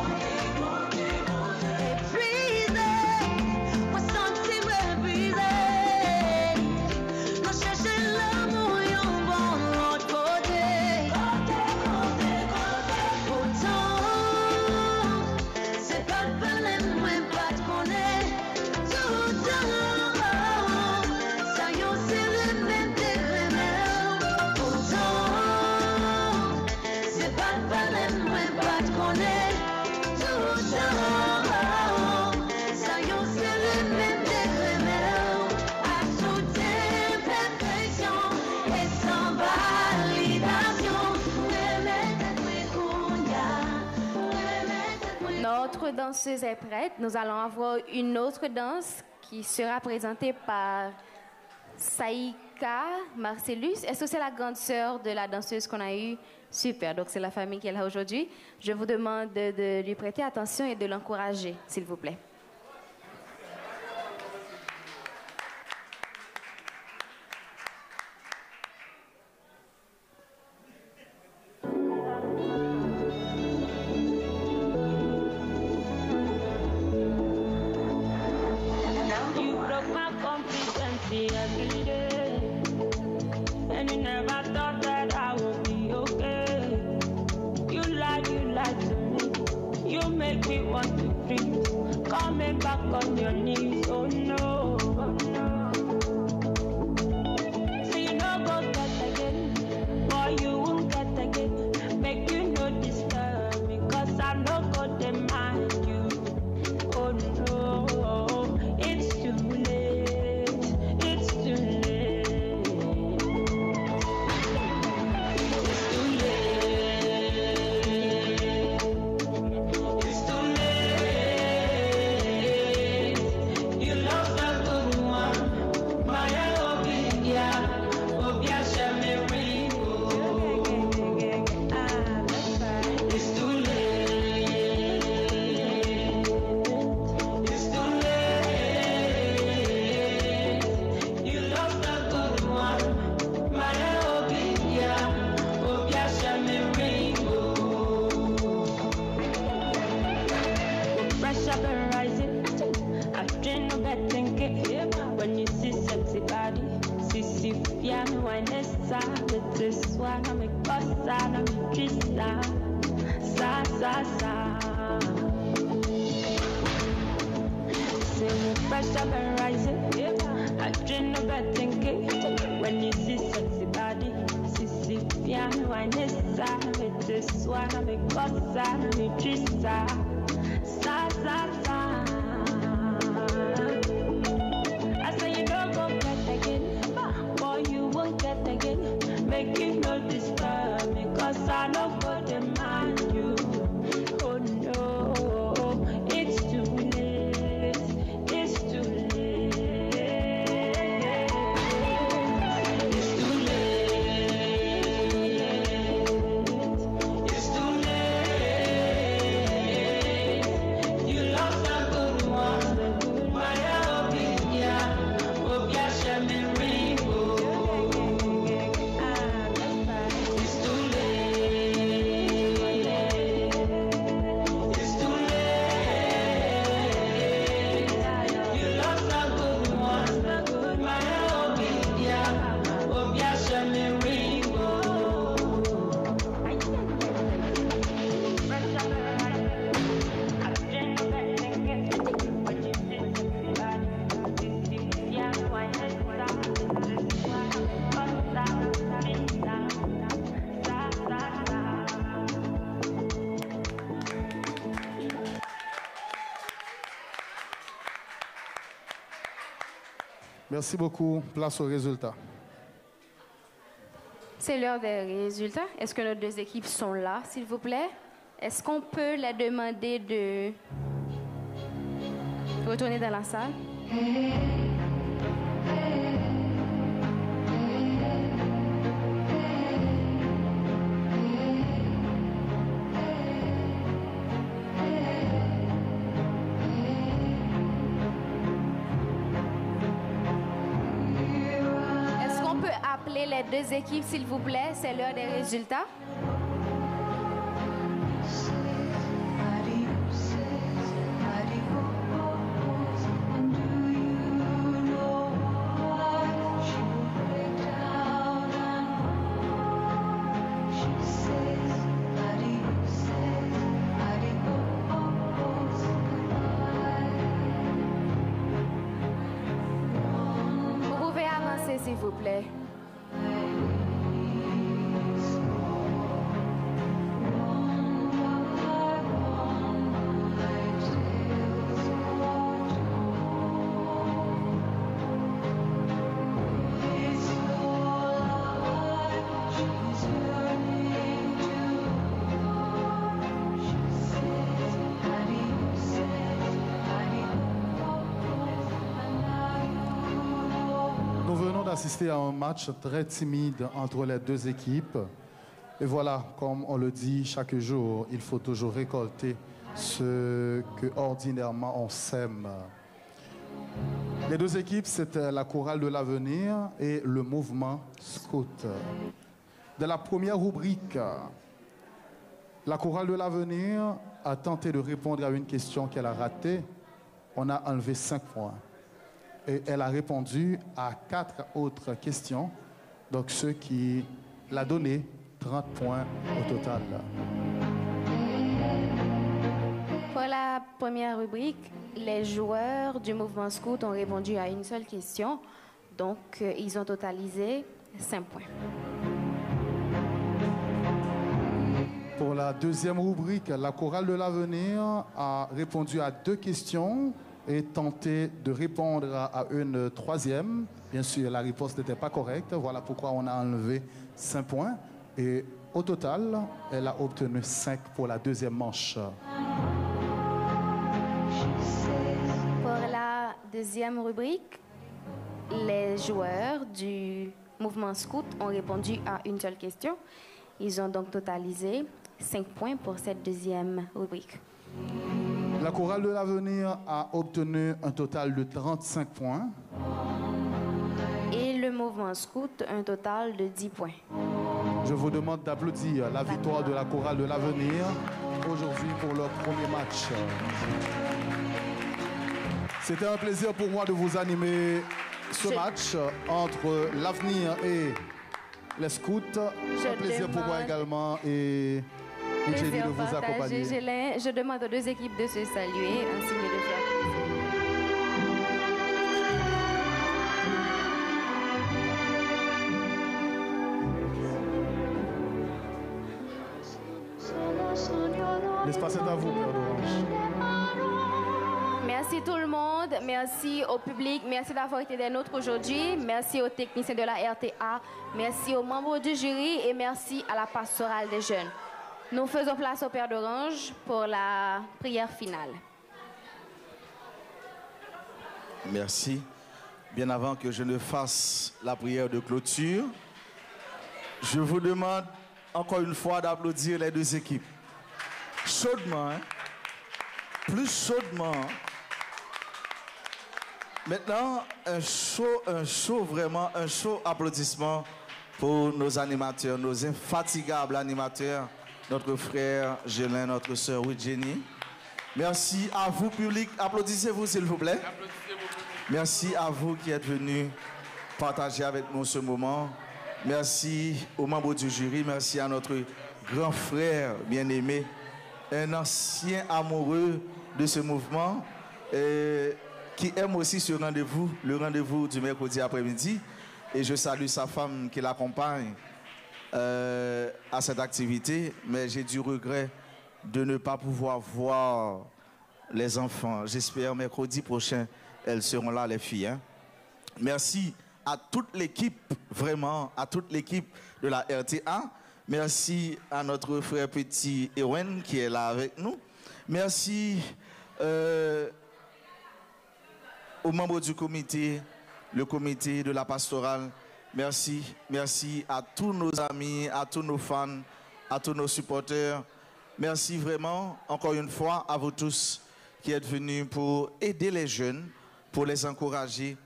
Épuisé, moi sentir me briser. Nous chercher l'amour, yon bon l'autre côté. Pourtant, c'est pas de parler, moi pas de connaître tout le temps. Ça y est, c'est le même des remèdes. Pourtant, c'est pas de parler, moi pas de connaître tout le temps. Ça y est, c'est le même des remèdes. À toute imperfection et sans validation, Notre danseuse est prête. Nous allons avoir une autre danse qui sera présentée par Saïka Marcellus. Est-ce que c'est la grande sœur de la danseuse qu'on a eue? Super, donc c'est la famille qu'elle a aujourd'hui. Je vous demande de lui prêter attention et de l'encourager, s'il vous plaît. You broke my confidence every day, and you never thought that I would be okay. You lied to me. You make me want to breathe. Coming back on your knees, oh no, oh no. So you no go get again, boy you won't get again. Make you no disturb me, 'cause I no go demand you. Oh no, it's too late, it's too late. It's too late, it's too late. You lost a good one, my Obia, Obia Shamirigo. It's too late, it's too late. You lost a good one, my Obia, Obia Shamirigo. Pressure been rising, I've dreamed of betting when you see sexy body. Sissy fiam wanessa with this one I'm a cosa I'm a trista sa sa sa. Say pressure been rising, I've dreamed of betting when you see sexy body. Sissy fiam wanessa with this one I'm a cosa I'm a trista sa sa sa. I say you don't go get again, boy you won't get again. Make you no disturb me, 'cause I no go demand you. Oh no, it's too late, it's too late. It's too late, it's too late. You lost Merci beaucoup. Place aux résultats. C'est l'heure des résultats. Est-ce que nos deux équipes sont là, s'il vous plaît? Est-ce qu'on peut leur demander de retourner dans la salle? Est-ce qu'on peut appeler les deux équipes, s'il vous plaît? C'est l'heure des résultats. Vous pouvez avancer, s'il vous plaît. Nous venons d'assister à un match très timide entre les deux équipes. Et voilà, comme on le dit chaque jour, il faut toujours récolter ce que ordinairement on sème. Les deux équipes, c'était la chorale de l'avenir et le mouvement scout. Dans la première rubrique, la chorale de l'avenir a tenté de répondre à une question qu'elle a ratée. On a enlevé 5 points. Et elle a répondu à 4 autres questions, donc ce qui l'a donné 30 points au total. Pour la première rubrique, les joueurs du mouvement scout ont répondu à une seule question, donc ils ont totalisé 5 points. Pour la deuxième rubrique, la chorale de l'avenir a répondu à 2 questions et tenté de répondre à une troisième. Bien sûr, la réponse n'était pas correcte. Voilà pourquoi on a enlevé 5 points. Et au total, elle a obtenu 5 pour la deuxième manche. Pour la deuxième rubrique, les joueurs du mouvement scout ont répondu à une seule question. Ils ont donc totalisé 5 points pour cette deuxième rubrique. La chorale de l'avenir a obtenu un total de 35 points. Et le mouvement scout, un total de 10 points. Je vous demande d'applaudir la victoire de la chorale de l'avenir aujourd'hui pour leur premier match. C'était un plaisir pour moi de vous animer ce match entre l'avenir et les scouts. Un plaisir pour moi également et Jenny de vous accompagner. Je demande aux deux équipes de se saluer, ainsi que de faire L'espace est à vous, Père d'Orange. Merci tout le monde, merci au public, merci d'avoir été des nôtres aujourd'hui, merci aux techniciens de la RTA, merci aux membres du jury et merci à la pastorale des jeunes. Nous faisons place au Père d'Orange pour la prière finale. Merci. Bien avant que je ne fasse la prière de clôture, je vous demande encore une fois d'applaudir les deux équipes. Chaudement, hein? Plus chaudement. Maintenant, un chaud applaudissement pour nos animateurs, nos infatigables animateurs, notre frère Gélin, notre sœur Jenny. Merci à vous, public. Applaudissez-vous, s'il vous plaît. Merci à vous qui êtes venus partager avec nous ce moment. Merci aux membres du jury. Merci à notre grand frère bien-aimé, un ancien amoureux de ce mouvement qui aime aussi ce rendez-vous, le rendez-vous du mercredi après-midi. Et je salue sa femme qui l'accompagne à cette activité. Mais j'ai du regret de ne pas pouvoir voir les enfants. J'espère mercredi prochain, elles seront là, les filles. Hein? Merci à toute l'équipe, vraiment, à toute l'équipe de la RTA. Merci à notre frère petit Ewen qui est là avec nous. Merci aux membres du comité, le comité de la pastorale. Merci, merci à tous nos amis, à tous nos fans, à tous nos supporters. Merci vraiment, encore une fois, à vous tous qui êtes venus pour aider les jeunes, pour les encourager,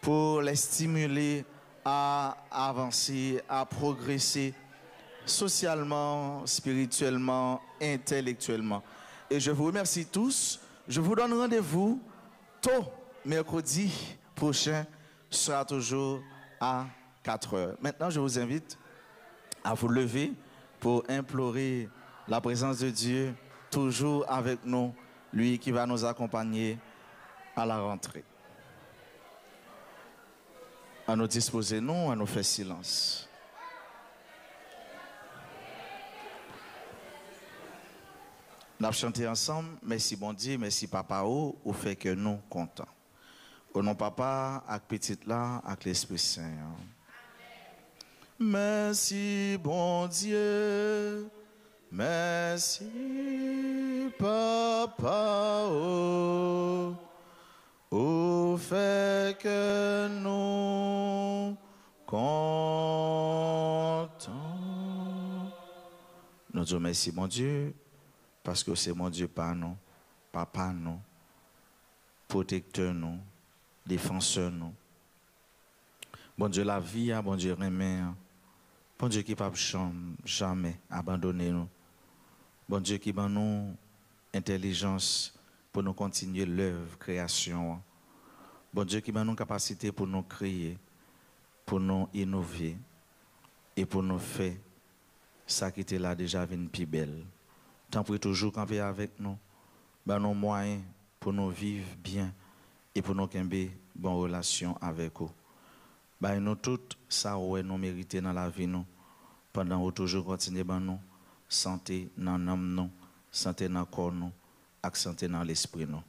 pour les stimuler à avancer, à progresser socialement, spirituellement, intellectuellement. Et je vous remercie tous. Je vous donne rendez-vous tôt, mercredi prochain, sera toujours à 4 heures. Maintenant, je vous invite à vous lever pour implorer la présence de Dieu, toujours avec nous, lui qui va nous accompagner à la rentrée. À nous disposer, nous, à nous faire silence. Nous avons chanté ensemble, merci bon Dieu, merci papa, au fait que nous contents. Au nom papa, avec petite là, avec l'Esprit Saint. Merci bon Dieu, merci papa, au fait que nous comptons. Nous disons merci mon Dieu, parce que c'est mon Dieu par nous, papa nous, protecteur nous, défenseur nous. Bon Dieu la vie, bon Dieu remet, bon Dieu qui ne peut jamais abandonner nous. Bon Dieu qui donne nous intelligence pour nous continuer l'œuvre, création. Bon Dieu qui donne nous capacité pour nous créer, pour nous innover et pour nous faire ça qui était là déjà une plus belle. Tant pour toujours camper avec nous, ben nos moyens pour nous vivre bien et pour nous camper bonne relation avec vous. Ben nous toutes ça ouais nous mériter dans la vie nous pendant que toujours continuer ben nous santé dans l'âme nous, santé dans le corps nous, et santé dans l'esprit nous.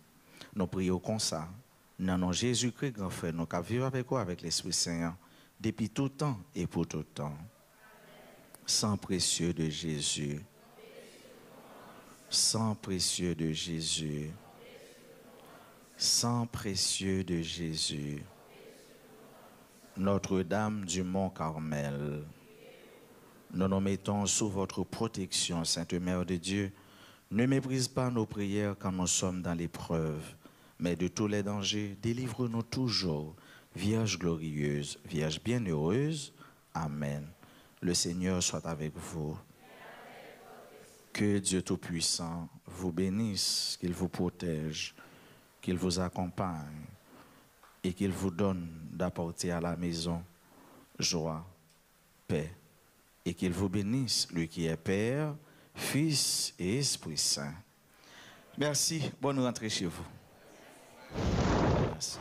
Nous prions comme ça dans nom Jésus-Christ grand frère nous qui vivre avec vous avec l'Esprit Saint depuis tout temps et pour tout temps. Sang précieux de Jésus. Sang précieux de Jésus. Sang précieux de Jésus. Notre-Dame du Mont Carmel, nous nous mettons sous votre protection, Sainte Mère de Dieu. Ne méprise pas nos prières quand nous sommes dans l'épreuve, mais de tous les dangers, délivre-nous toujours, Vierge glorieuse, Vierge bienheureuse. Amen. Le Seigneur soit avec vous. Que Dieu Tout-Puissant vous bénisse, qu'il vous protège, qu'il vous accompagne et qu'il vous donne d'apporter à la maison joie, paix, et qu'il vous bénisse, lui qui est Père, Fils et Esprit Saint. Merci, bonne rentrée chez vous. Merci.